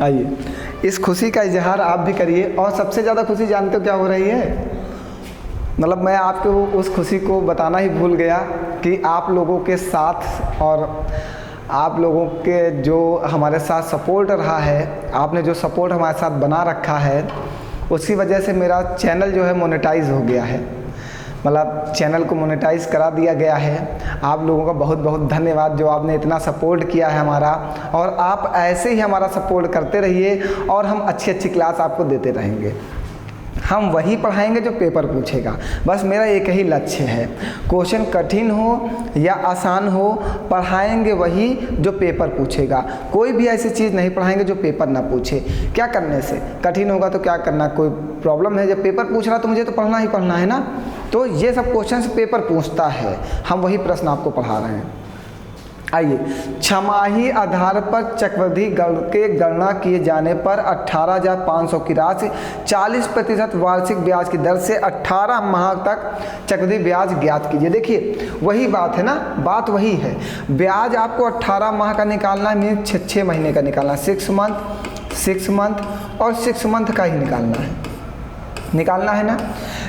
आइए, इस खुशी का इजहार आप भी करिए। और सबसे ज़्यादा खुशी जानते हो क्या हो रही है, मतलब मैं आपको उस खुशी को बताना ही भूल गया कि आप लोगों के साथ और आप लोगों के जो हमारे साथ सपोर्ट रहा है, आपने जो सपोर्ट हमारे साथ बना रखा है, उसकी वजह से मेरा चैनल जो है मोनेटाइज हो गया है, मतलब चैनल को मोनेटाइज करा दिया गया है। आप लोगों का बहुत बहुत धन्यवाद जो आपने इतना सपोर्ट किया है हमारा, और आप ऐसे ही हमारा सपोर्ट करते रहिए और हम अच्छी अच्छी क्लास आपको देते रहेंगे। हम वही पढ़ाएंगे जो पेपर पूछेगा, बस मेरा एक ही लक्ष्य है। क्वेश्चन कठिन हो या आसान हो, पढ़ाएंगे वही जो पेपर पूछेगा। कोई भी ऐसी चीज़ नहीं पढ़ाएंगे जो पेपर ना पूछे। क्या करने से, कठिन होगा तो क्या करना, कोई प्रॉब्लम है? जब पेपर पूछ रहा तो मुझे तो पढ़ना ही पढ़ना है ना। तो ये सब क्वेश्चन पेपर पूछता है, हम वही प्रश्न आपको पढ़ा रहे हैं। आइए, छमाही आधार पर चक्रवृद्धि के गणना किए जाने पर 18,500 की राशि 40% वार्षिक ब्याज की दर से 18 माह तक चक्रवृद्धि ब्याज ज्ञात कीजिए। देखिए वही बात है ना, बात वही है। ब्याज आपको 18 माह का निकालना है, मीन 6 महीने का निकालना, 6 मंथ और 6 मंथ का ही निकालना है ना।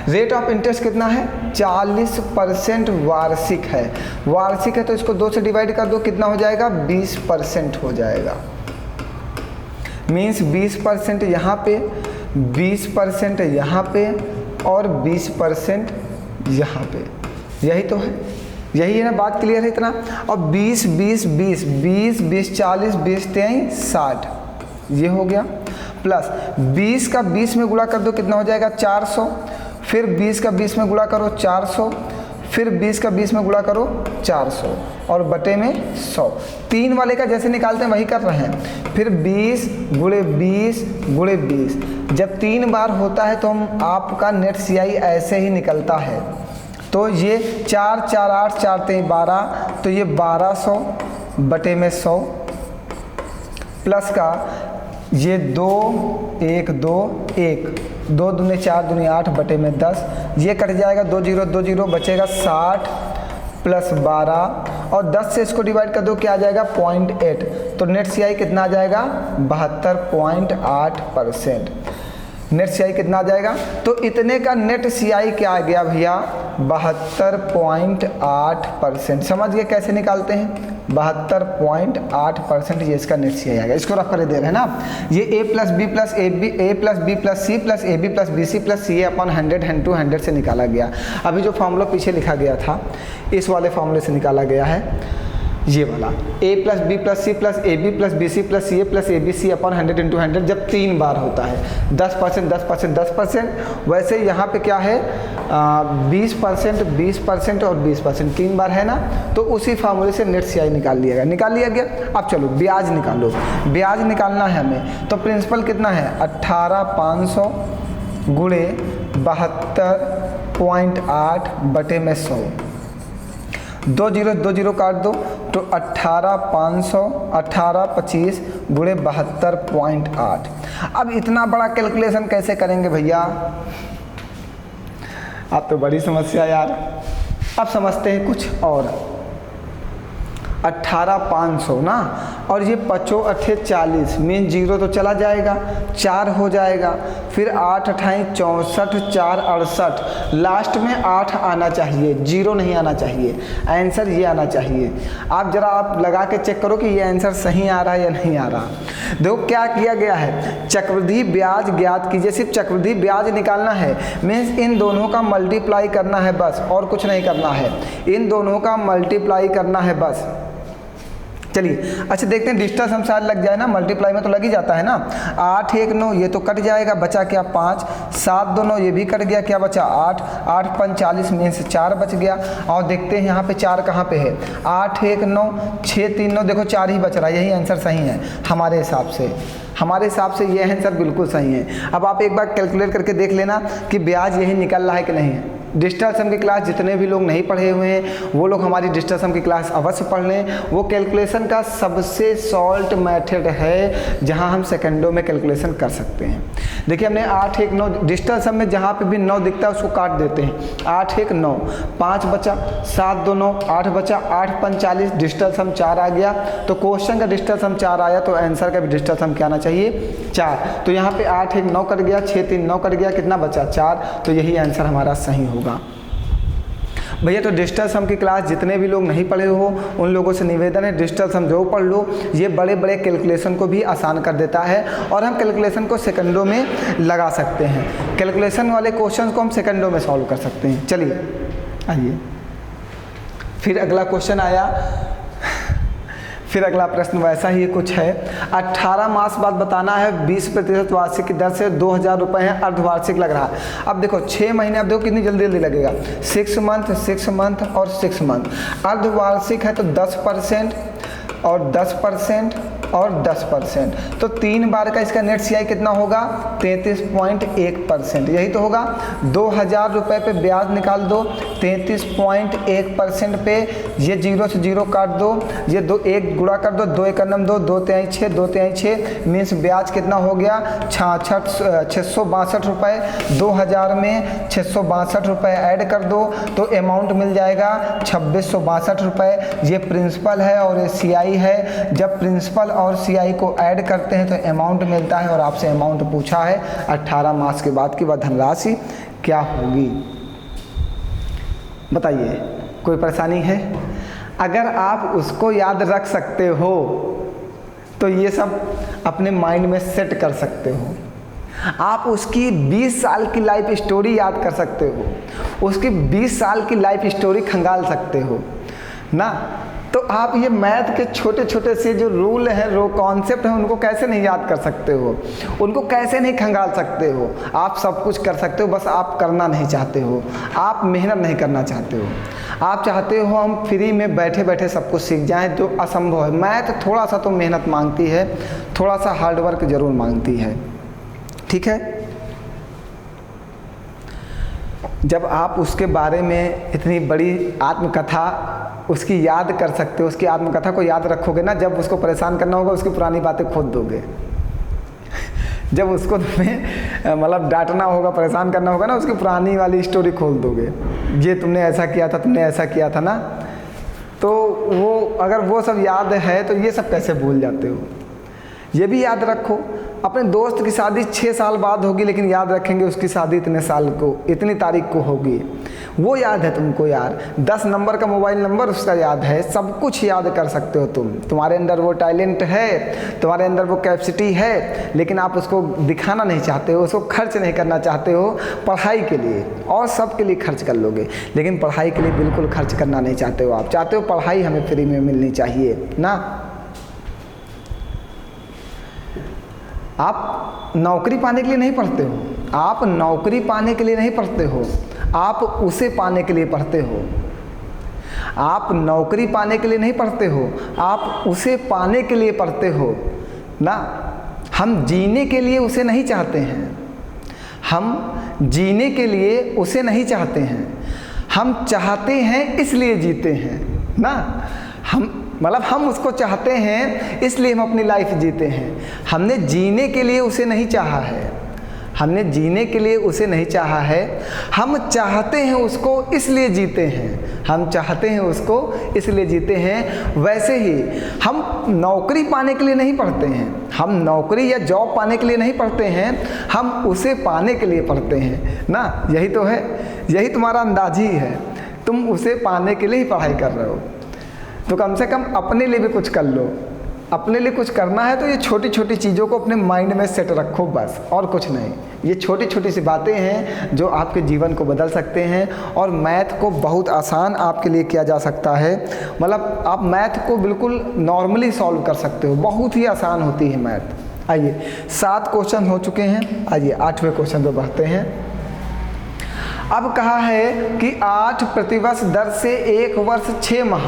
रेट ऑफ इंटरेस्ट कितना है? 40% वार्षिक है। वार्षिक है तो इसको 2 से डिवाइड कर दो, कितना हो जाएगा? 20% हो जाएगा। मीन्स 20% यहाँ पे, 20% यहाँ पे और 20% यहाँ पे। यही तो है, यही है ना, बात क्लियर है इतना। और 20 20 20 20 20 40 20 23 60 ये हो गया, प्लस 20 का 20 में गुणा कर दो, कितना हो जाएगा? 400। फिर 20 का 20 में गुणा करो 400, फिर 20 का 20 में गुणा करो 400 और बटे में 100। 3 वाले का जैसे निकालते हैं वही कर रहे हैं। फिर 20 गुणे 20 गुणे 20, जब 3 बार होता है तो हम आपका नेट CI ऐसे ही निकलता है। तो ये 4 4 8 4 3 12, तो ये 1200 बटे में 100 प्लस का ये 2 1 2 1 2 दूनी 4 दूनी 8 बटे में 10, ये कट जाएगा, 2 0 2 0 बचेगा 60 प्लस 12 और 10 से इसको डिवाइड कर दो, क्या आ जाएगा? 0.8। तो नेट CI कितना आ जाएगा? 72.8%। नेट CI कितना आ जाएगा? तो इतने का नेट CI क्या आ गया भैया? 72.8%। समझ गए कैसे निकालते हैं? 72.8% ये इसका नेट CI आएगा। इसको रफ कर दे रहे हैं ना, ये A plus B plus A plus B plus C plus AB plus BC plus CA upon 100 to 100 से निकाला गया। अभी जो फॉर्मूला पीछे लिखा गया था इस वाले फॉर्मूले से निकाला गया है, ये वाला A plus B plus C plus AB plus BC plus CA plus ABC upon 100 into 100 जब 3 बार होता है। 10% 10% 10%। वैसे यहाँ पे क्या है? 20% 20% और 20%, 3 बार है ना। तो उसी फार्मूले से नेट CI निकाल लिया गया। अब चलो ब्याज निकालो। ब्याज निकालना है हमें, तो प्रिंसिपल कितना है? 18,500 गुणे 72.8 बटे में 100। 2 0 काट दो तो 18,500 1825 गुणे 72.8। अब इतना बड़ा कैलकुलेशन कैसे करेंगे भैया? अब तो बड़ी समस्या यार। अब समझते हैं कुछ और। 18,500 ना, और ये 5 8 40 मीन 0 तो चला जाएगा, 4 हो जाएगा, फिर 8 8 64 4 68, लास्ट में 8 आना चाहिए, 0 नहीं आना चाहिए। आंसर ये आना चाहिए। आप जरा आप लगा के चेक करो कि ये आंसर सही आ रहा है या नहीं आ रहा। देखो क्या किया गया है, चक्रवृद्धि ब्याज ज्ञात कीजिए। सिर्फ चक्रवृद्धि ब्याज निकालना है, मीन्स इन दोनों का मल्टीप्लाई करना है बस, और कुछ नहीं करना है। इन दोनों का मल्टीप्लाई करना है बस। चलिए अच्छा देखते हैं, डिजिटल सम शायद लग जाए ना, मल्टीप्लाई में तो लग ही जाता है ना। 8 1 9 ये तो कट जाएगा, बचा क्या 5, 7 2 9 ये भी कट गया, क्या बचा 8, 8 5 40 में से 4 बच गया। और देखते हैं यहाँ पे 4 कहाँ पे है, 8 1 9 6 3 9, देखो 4 ही बच रहा है, यही आंसर सही है हमारे हिसाब से। हमारे हिसाब से ये आंसर बिल्कुल सही है। अब आप एक बार कैलकुलेट करके देख लेना कि ब्याज यही निकल रहा है कि नहीं है। डिजिटल सम की क्लास जितने भी लोग नहीं पढ़े हुए हैं वो लोग हमारी डिजिटल सम की क्लास अवश्य पढ़ लें। वो कैलकुलेशन का सबसे सॉल्ट मेथड है जहां हम सेकंडों में कैलकुलेशन कर सकते हैं। देखिए हमने 8 1 9 डिजिटल सम में जहां पे भी 9 दिखता है उसको काट देते हैं। 8 1 9 5 बचा, 7 2 9 8 बचा, 8 5 40 डिजिटल सम 4 आ गया। तो क्वेश्चन का डिजिटल सम 4 आया तो आंसर का भी डिजिटल सम क्या आना चाहिए 4। तो यहाँ पे 8 1 9 कट गया, 6 3 9 कट गया, कितना बचा 4। तो यही आंसर हमारा सही होगा भैया। तो डिजिटल सम की क्लास जितने भी लोग नहीं पढ़े हो उन लोगों से निवेदन है डिजिटल सम जो पढ़ लो, ये बड़े बड़े कैलकुलेशन को भी आसान कर देता है और हम कैलकुलेशन को सेकंडों में लगा सकते हैं। कैलकुलेशन वाले क्वेश्चन को हम सेकंडों में सॉल्व कर सकते हैं। चलिए आइए फिर अगला क्वेश्चन आया, फिर अगला प्रश्न वैसा ही कुछ है। 18 मास बाद बताना है 20% वार्षिक की दर से 2000 रुपये है, अर्धवार्षिक लग रहा है। अब देखो 6 महीने, अब देखो कितनी जल्दी जल्दी लगेगा, 6 मंथ 6 मंथ और 6 मंथ। अर्धवार्षिक है तो 10% और 10% और 10%, तो 3 बार का इसका नेट CI कितना होगा 33.1%। यही तो होगा। 2000 रुपये पे ब्याज निकाल दो, 33.1% पे ये 0 से 0 काट दो, ये 2 1 गुणा कर दो, 2 1 2 2 3 6 2 3 6 मीन्स ब्याज कितना हो गया 662 रुपये। 2000 में 662 रुपये ऐड कर दो तो अमाउंट मिल जाएगा 2662 रुपये। ये प्रिंसिपल है और ये CI है। जब प्रिंसिपल और CI को ऐड करते हैं तो अमाउंट मिलता है और आपसे अमाउंट पूछा है 18 मास के बाद की वह धनराशि क्या होगी, बताइए कोई परेशानी है? अगर आप उसको याद रख सकते हो तो ये सब अपने माइंड में सेट कर सकते हो। आप उसकी 20 साल की लाइफ स्टोरी याद कर सकते हो, उसकी 20 साल की लाइफ स्टोरी खंगाल सकते हो ना। तो आप ये मैथ के छोटे छोटे से जो रूल हैं, जो कॉन्सेप्ट हैं, उनको कैसे नहीं याद कर सकते हो, उनको कैसे नहीं खंगाल सकते हो? आप सब कुछ कर सकते हो, बस आप करना नहीं चाहते हो, आप मेहनत नहीं करना चाहते हो। आप चाहते हो हम फ्री में बैठे बैठे सब कुछ सीख जाएं, जो असंभव है। मैथ थोड़ा सा तो मेहनत मांगती है, थोड़ा सा हार्डवर्क जरूर मांगती है, ठीक है। जब आप उसके बारे में इतनी बड़ी आत्मकथा उसकी याद कर सकते हो, उसकी आत्मकथा को याद रखोगे ना, जब उसको परेशान करना होगा उसकी पुरानी बातें खोद दोगे। जब उसको तुम्हें मतलब डांटना होगा, परेशान करना होगा ना, उसकी पुरानी वाली स्टोरी खोल दोगे, ये तुमने ऐसा किया था, तुमने ऐसा किया था ना। तो वो अगर वो सब याद है तो ये सब कैसे भूल जाते हो? ये भी याद रखो, अपने दोस्त की शादी 6 साल बाद होगी लेकिन याद रखेंगे उसकी शादी इतने साल को, इतनी तारीख को होगी, वो याद है तुमको यार। 10 नंबर का मोबाइल नंबर उसका याद है, सब कुछ याद कर सकते हो तुम। तुम्हारे अंदर वो टैलेंट है, तुम्हारे अंदर वो कैपेसिटी है, लेकिन आप उसको दिखाना नहीं चाहते हो, उसको खर्च नहीं करना चाहते हो पढ़ाई के लिए। और सब के लिए खर्च कर लोगे लेकिन पढ़ाई के लिए बिल्कुल खर्च करना नहीं चाहते हो। आप चाहते हो पढ़ाई हमें फ्री में मिलनी चाहिए ना। आप नौकरी पाने के लिए नहीं पढ़ते हो, आप नौकरी पाने के लिए नहीं पढ़ते हो, आप उसे पाने के लिए पढ़ते हो। आप नौकरी पाने के लिए नहीं पढ़ते हो, आप उसे पाने के लिए पढ़ते हो ना। हम जीने के लिए उसे नहीं चाहते हैं, हम जीने के लिए उसे नहीं चाहते हैं, हम चाहते हैं इसलिए जीते हैं ना। हम उसको चाहते हैं इसलिए हम अपनी लाइफ जीते हैं। हमने जीने के लिए उसे नहीं चाहा है, हमने जीने के लिए उसे नहीं चाहा है, हम चाहते हैं उसको इसलिए जीते हैं, हम चाहते हैं उसको इसलिए जीते हैं। वैसे ही हम नौकरी पाने के लिए नहीं पढ़ते हैं, हम नौकरी या जॉब पाने के लिए नहीं पढ़ते हैं, हम उसे पाने के लिए पढ़ते हैं ना। यही तो है, यही तुम्हारा अंदाज ही है, तुम उसे पाने के लिए ही पढ़ाई कर रहे हो। तो कम से कम अपने लिए भी कुछ कर लो, अपने लिए कुछ करना है तो ये छोटी छोटी चीज़ों को अपने माइंड में सेट रखो बस, और कुछ नहीं। ये छोटी छोटी सी बातें हैं जो आपके जीवन को बदल सकते हैं, और मैथ को बहुत आसान आपके लिए किया जा सकता है। मतलब आप मैथ को बिल्कुल नॉर्मली सॉल्व कर सकते हो, बहुत ही आसान होती है मैथ। आइए 7 क्वेश्चन हो चुके हैं, आइए 8वें क्वेश्चन पे बढ़ते हैं। अब कहा है कि 8 प्रतिवर्ष दर से 1 वर्ष 6 माह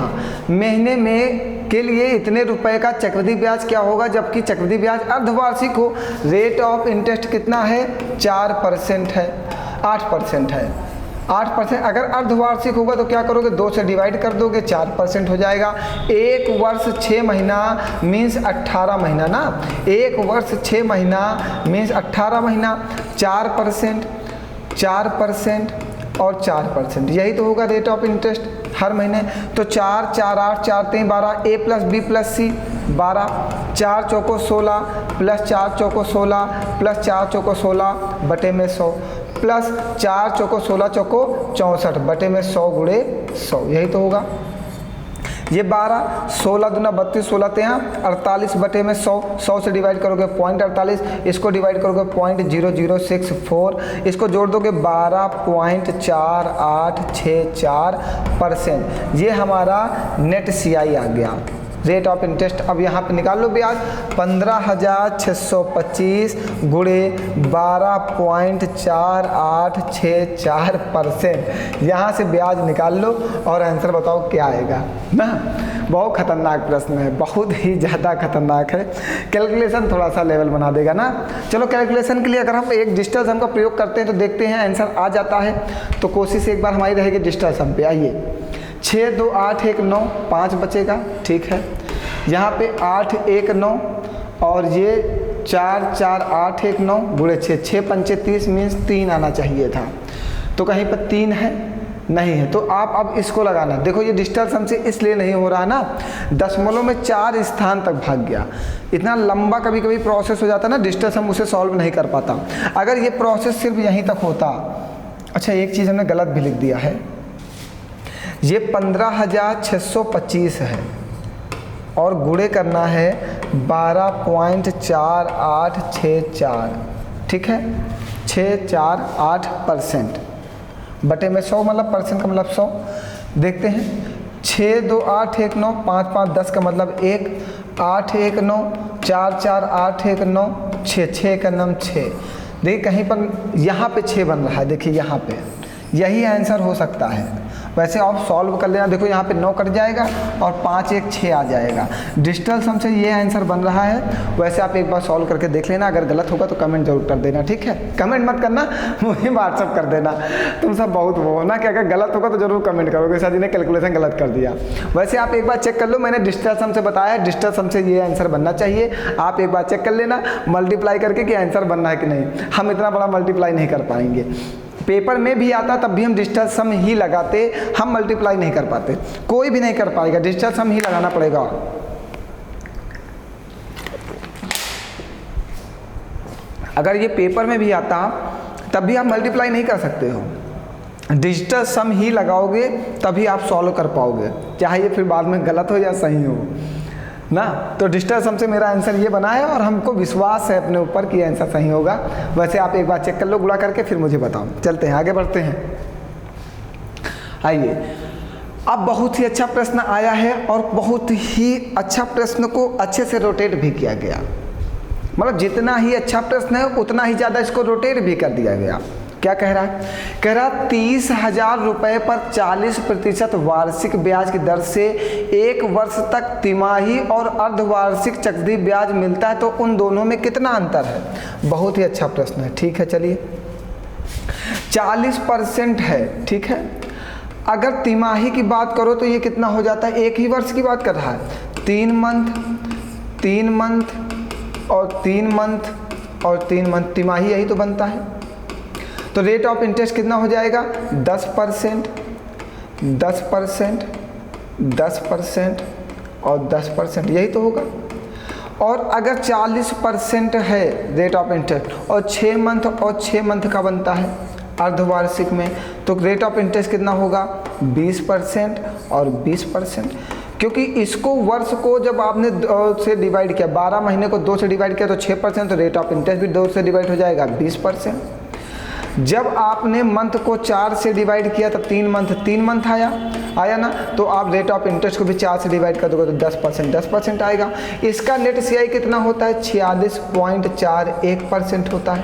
महीने में के लिए इतने रुपए का चक्रवृद्धि ब्याज क्या होगा, जबकि चक्रवृद्धि ब्याज अर्धवार्षिक हो। रेट ऑफ इंटरेस्ट कितना है, 4% है, 8% है, 8%। अगर अर्धवार्षिक होगा तो क्या करोगे, 2 से डिवाइड कर दोगे, 4% हो जाएगा। 1 वर्ष 6 महीना मीन्स 18 महीना ना, 1 वर्ष 6 महीना मीन्स 18 महीना, 4% 4% और 4%, यही तो होगा रेट ऑफ इंटरेस्ट हर महीने। तो 4 4 8 4 3 12, ए प्लस बी प्लस सी 12, 4 चौको 16 प्लस 4 चौको 16 प्लस 4 चौको 16 बटे में 100 प्लस 4 चौको 16 चौको 64 बटे में 100 गुणे 100, यही तो होगा। ये 12, 16 दूना 32, 16 तेया 48 बटे में 100, 100 से डिवाइड करोगे 0.48, इसको डिवाइड करोगे 0.0064, इसको जोड़ दोगे 12.4864%। ये हमारा नेट CI आ गया, रेट ऑफ इंटरेस्ट। अब यहाँ पे निकाल लो ब्याज, 15,625 गुणे 12.4864%। यहाँ से ब्याज निकाल लो और आंसर बताओ क्या आएगा ना। बहुत खतरनाक प्रश्न है, बहुत ही ज़्यादा खतरनाक है। कैलकुलेशन थोड़ा सा लेवल बना देगा ना। चलो कैलकुलेशन के लिए अगर हम एक डिजिटल सम का प्रयोग करते हैं तो देखते हैं आंसर आ जाता है। तो कोशिश एक बार हमारी रहेगी डिजिटल सम पे। आइए 6 2 8 1 9, 5 बचेगा, ठीक है। यहाँ पे 8 1 9 और ये 4 4 8 1 9 गुणे 6, 6 पंचे 30 मीन्स 3 आना चाहिए था, तो कहीं पर 3 है नहीं है। तो आप अब इसको लगाना, देखो ये डिजिटल सम से इसलिए नहीं हो रहा ना, दशमलव में 4 स्थान तक भाग गया। इतना लंबा कभी कभी प्रोसेस हो जाता ना, डिजिटल सम उसे सॉल्व नहीं कर पाता। अगर ये प्रोसेस सिर्फ यहीं तक होता। अच्छा एक चीज़ हमने गलत भी लिख दिया है, ये 15,625 है और गुणे करना है 12.4864, ठीक है, 648% बटे में 100, मतलब परसेंट का मतलब 100। देखते हैं 6 2 8 1 9, 5 5 10 का मतलब 1, 8 1 9, 4 4 8 1 9, 6 6 का नाम 6। देखिए कहीं पर यहाँ पे 6 बन रहा है, देखिए यहाँ पे, यही आंसर हो सकता है। वैसे आप सॉल्व कर लेना, देखो यहाँ पे 9 कट जाएगा और 5 1 6 आ जाएगा। डिजिटल सम से ये आंसर बन रहा है। वैसे आप एक बार सॉल्व करके देख लेना, अगर गलत होगा तो कमेंट जरूर कर देना, ठीक है। कमेंट मत करना, मुझे व्हाट्सअप कर देना। तुम सब बहुत वो हो ना कि अगर गलत होगा तो जरूर कमेंट करोगे, शायद ने कैलकुलेशन गलत कर दिया। वैसे आप एक बार चेक कर लो, मैंने डिजिटल सम से बताया, डिजिटल सम से ये आंसर बनना चाहिए। आप एक बार चेक कर लेना मल्टीप्लाई करके कि आंसर बनना है कि नहीं। हम इतना बड़ा मल्टीप्लाई नहीं कर पाएंगे, पेपर में भी आता तब भी हम डिजिटल सम ही लगाते, हम मल्टीप्लाई नहीं कर पाते। कोई भी नहीं कर पाएगा, डिजिटल सम ही लगाना पड़ेगा। अगर ये पेपर में भी आता तब भी आप मल्टीप्लाई नहीं कर सकते हो, डिजिटल सम ही लगाओगे तभी आप सॉल्व कर पाओगे, चाहे ये फिर बाद में गलत हो या सही हो ना। तो डिजिटल सम से मेरा आंसर ये बना है और हमको विश्वास है अपने ऊपर कि आंसर सही होगा। वैसे आप एक बार चेक कर लो गुणा करके, फिर मुझे बताओ। चलते हैं आगे बढ़ते हैं। आइए अब बहुत ही अच्छा प्रश्न आया है और बहुत ही अच्छा प्रश्न को अच्छे से रोटेट भी किया गया। मतलब जितना ही अच्छा प्रश्न है उतना ही ज़्यादा इसको रोटेट भी कर दिया गया। क्या कह रहा है, कह रहा 30,000 रुपये पर 40% वार्षिक ब्याज की दर से 1 वर्ष तक तिमाही और अर्धवार्षिक चक्रवृद्धि ब्याज मिलता है, तो उन दोनों में कितना अंतर है। बहुत ही अच्छा प्रश्न है, ठीक है। चलिए 40% है, ठीक है। अगर तिमाही की बात करो तो ये कितना हो जाता है, 1 ही वर्ष की बात कर रहा है, 3 मंथ 3 मंथ और 3 मंथ और 3 मंथ, तिमाही यही तो बनता है। तो रेट ऑफ इंटरेस्ट कितना हो जाएगा, 10%, 10%, 10% और 10%, यही तो होगा। और अगर 40% है रेट ऑफ इंटरेस्ट और 6 मंथ और 6 मंथ का बनता है अर्धवार्षिक में, तो रेट ऑफ इंटरेस्ट कितना होगा, 20% और 20%। क्योंकि इसको वर्ष को जब आपने 2 से डिवाइड किया, 12 महीने को 2 से डिवाइड किया तो 6%, तो रेट ऑफ इंटरेस्ट भी 2 से डिवाइड हो जाएगा 20%। जब आपने मंथ को 4 से डिवाइड किया तो 3 मंथ आया ना, तो आप रेट ऑफ इंटरेस्ट को भी 4 से डिवाइड कर दोगे तो 10% आएगा। इसका नेट CI कितना होता है? 46.41% होता है।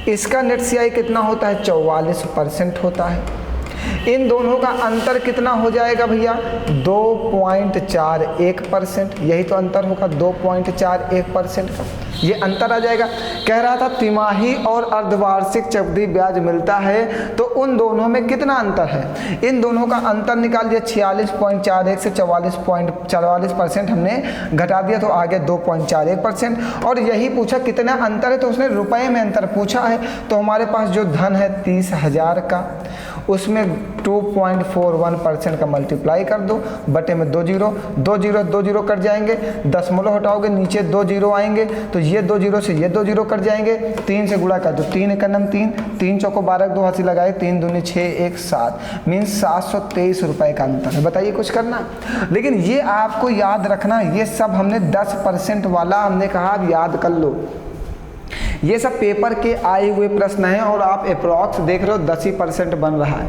इसका नेट CI कितना होता है? 44% होता है। इन दोनों का अंतर कितना हो जाएगा भैया? 2.41%। यही तो अंतर होगा 2.41% का, ये अंतर आ जाएगा। कह रहा था तिमाही और अर्धवार्षिक चक्रवृद्धि ब्याज मिलता है, तो उन दोनों में कितना अंतर है? इन दोनों का अंतर निकाल दिया, 46.41 से 44% हमने घटा दिया तो आ गया 2.41%। और यही पूछा कितना अंतर है, तो उसने रुपए में अंतर पूछा है। तो हमारे पास जो धन है 30,000 का, उसमें 2.41% का मल्टीप्लाई कर दो, बटे में 2 जीरो कट जाएंगे, दशमलव हटाओगे नीचे 2 जीरो आएंगे, तो ये 2 जीरो से ये 2 जीरो कट जाएंगे, 3 से गुणा कर दो, 3 एक नम 3, 3 चौको 12, 2 हाथी लगाए, 3 दूनी 6, 1 7, मीन्स 723 रुपये का अंतर है। बताइए कुछ करना। लेकिन ये आपको याद रखना, ये सब हमने 10% वाला हमने कहा आप याद कर लो। ये सब पेपर के आए हुए प्रश्न हैं और आप अप्रॉक्स देख रहे हो 10% बन रहा है,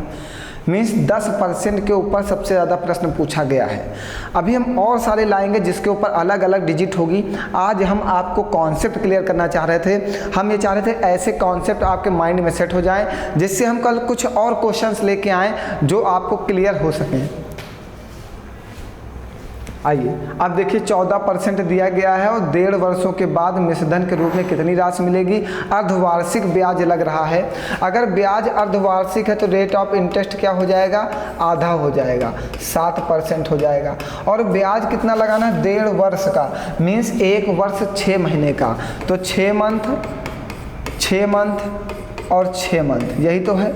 मीन्स 10% के ऊपर सबसे ज़्यादा प्रश्न पूछा गया है। अभी हम और सारे लाएंगे जिसके ऊपर अलग अलग डिजिट होगी। आज हम आपको कॉन्सेप्ट क्लियर करना चाह रहे थे। हम ये चाह रहे थे ऐसे कॉन्सेप्ट आपके माइंड में सेट हो जाएं जिससे हम कल कुछ और क्वेश्चंस लेके आएँ जो आपको क्लियर हो सकें। आइए अब देखिए 14% दिया गया है और 1.5 वर्षों के बाद मिश्रधन के रूप में कितनी राशि मिलेगी? अर्धवार्षिक ब्याज लग रहा है। अगर ब्याज अर्धवार्षिक है तो रेट ऑफ इंटरेस्ट क्या हो जाएगा? आधा हो जाएगा, 7% हो जाएगा। और ब्याज कितना लगाना है? 1.5 वर्ष का, मीन्स 1 वर्ष 6 महीने का, तो 6 मंथ और 6 मंथ, यही तो है।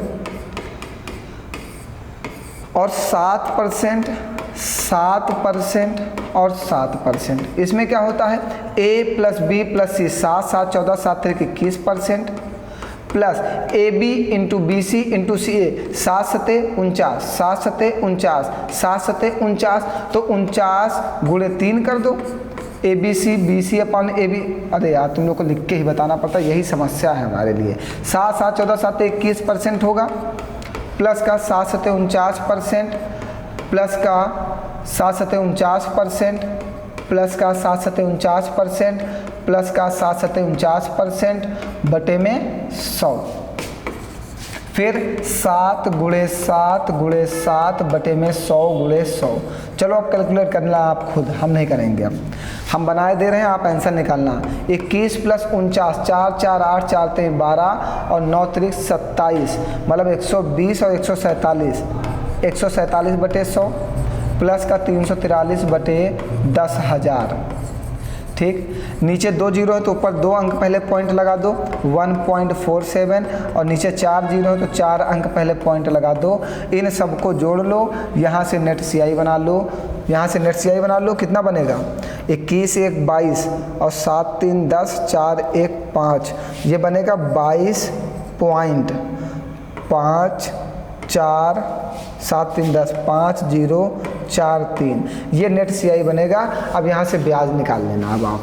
और 7% और 7%, इसमें क्या होता है? A + B + C, 7 7 14 7 3 21%, plus AB × BC × CA, 7 7 49, 7 7 49, 7 7 49, तो 49 × 3 कर दो, ABC BC अपन AB। अरे यार तुम लोग को लिख के ही बताना पड़ता है, यही समस्या है हमारे लिए। 7 7 14 7 21% होगा, प्लस का 7 7 49%, प्लस का 7 7 49%, प्लस का 7 7 49%, प्लस का 7 7 49%, बटे में 100। फिर 7 × 7 × 7 बटे में 100 × 100। चलो अब कैलकुलेट करना आप खुद, हम नहीं करेंगे। हम बनाए दे रहे हैं, आप आंसर निकालना। 21 + 49, 4 4 8 4 3 12 और 9 3 27, मतलब 120 और 147, 147 बटे 100, प्लस का 343 बटे 10,000। ठीक, नीचे 2 जीरो है तो ऊपर 2 अंक पहले पॉइंट लगा दो, 1.47, और नीचे 4 जीरो है तो 4 अंक पहले पॉइंट लगा दो। इन सबको जोड़ लो, यहाँ से नेट CI बना लो, यहाँ से नेट CI बना लो। कितना बनेगा? 21 1 22 और 7 3 10, 4 1 5, ये बनेगा 22.5 4 7 3 10 5 0 4 3, ये नेट CI बनेगा। अब यहाँ से ब्याज निकाल लेना। अब आप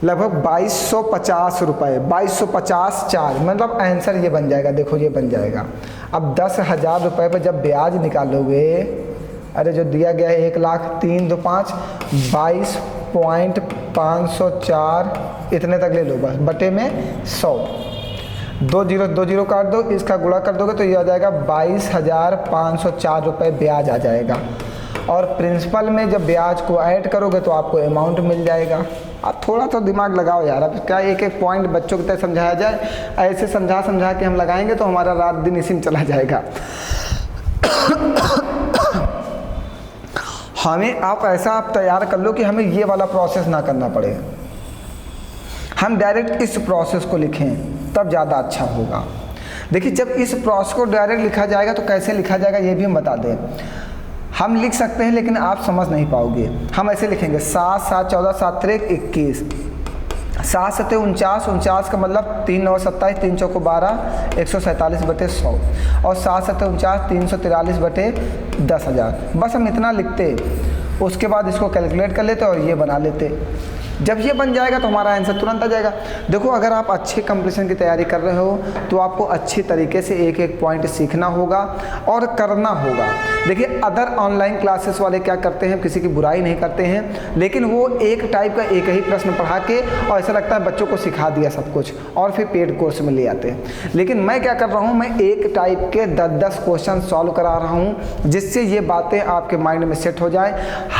लगभग 2250 रुपये, 2250 4, मतलब आंसर ये बन जाएगा। देखो ये बन जाएगा। अब 10,000 रुपये पर जब ब्याज निकालोगे, अरे जो दिया गया है 1,03,2,5, 22.504 इतने तक ले लो बस, बटे में 100, 2 जीरो काट दो, इसका गुणा कर दोगे तो ये आ जाएगा 22,504 रुपये ब्याज आ जाएगा। और प्रिंसिपल में जब ब्याज को ऐड करोगे तो आपको अमाउंट मिल जाएगा। आप थोड़ा तो दिमाग लगाओ यार। अब क्या एक एक पॉइंट बच्चों की तरह समझाया जाए? ऐसे समझा के हम लगाएंगे तो हमारा रात दिन इसी में चला जाएगा। हमें आप ऐसा तैयार कर लो कि हमें ये वाला प्रोसेस ना करना पड़े, हम डायरेक्ट इस प्रोसेस को लिखें तब ज़्यादा अच्छा होगा। देखिए जब इस प्रोसेस को डायरेक्ट लिखा जाएगा तो कैसे लिखा जाएगा ये भी हम बता दें। हम लिख सकते हैं लेकिन आप समझ नहीं पाओगे। हम ऐसे लिखेंगे 7 7 14 7 3 21, 7 7 49, 49 का मतलब 3 9 27, 3 चौको 12, 147 बटे 100, और 7 7 49, 343 बटे 10,000। बस हम इतना लिखते उसके बाद इसको कैलकुलेट कर लेते और ये बना लेते। जब ये बन जाएगा तो हमारा आंसर तुरंत आ जाएगा। देखो, अगर आप अच्छे कंपटीशन की तैयारी कर रहे हो तो आपको अच्छी तरीके से एक एक पॉइंट सीखना होगा और करना होगा। देखिए, अदर ऑनलाइन क्लासेस वाले क्या करते हैं, किसी की बुराई नहीं करते हैं, लेकिन वो एक टाइप का एक ही प्रश्न पढ़ा के और ऐसा लगता है बच्चों को सिखा दिया सब कुछ और फिर पेड कोर्स में ले आते हैं। लेकिन मैं क्या कर रहा हूँ, मैं एक टाइप के 10-10 क्वेश्चन सॉल्व करा रहा हूँ जिससे ये बातें आपके माइंड में सेट हो जाए।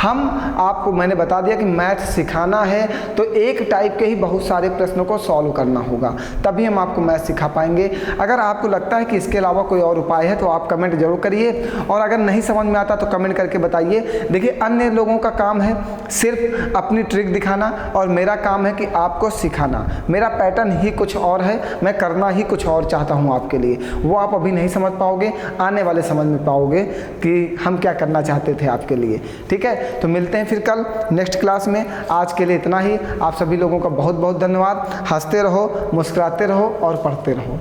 आपको मैंने बता दिया कि मैथ सिखाना है तो एक टाइप के ही बहुत सारे प्रश्नों को सॉल्व करना होगा, तभी हम आपको मैथ सिखा पाएंगे। अगर आपको लगता है कि इसके अलावा कोई और उपाय है तो आप कमेंट जरूर करिए, और अगर नहीं समझ में आता तो कमेंट करके बताइए। देखिए, अन्य लोगों का काम है सिर्फ अपनी ट्रिक दिखाना और मेरा काम है कि आपको सिखाना। मेरा पैटर्न ही कुछ और है, मैं करना ही कुछ और चाहता हूँ आपके लिए। वो आप अभी नहीं समझ पाओगे, आने वाले समझ में पाओगे कि हम क्या करना चाहते थे आपके लिए। ठीक है, तो मिलते हैं फिर कल नेक्स्ट क्लास में। आज के लिए इतना ही। आप सभी लोगों का बहुत बहुत धन्यवाद। हंसते रहो, मुस्कुराते रहो और पढ़ते रहो।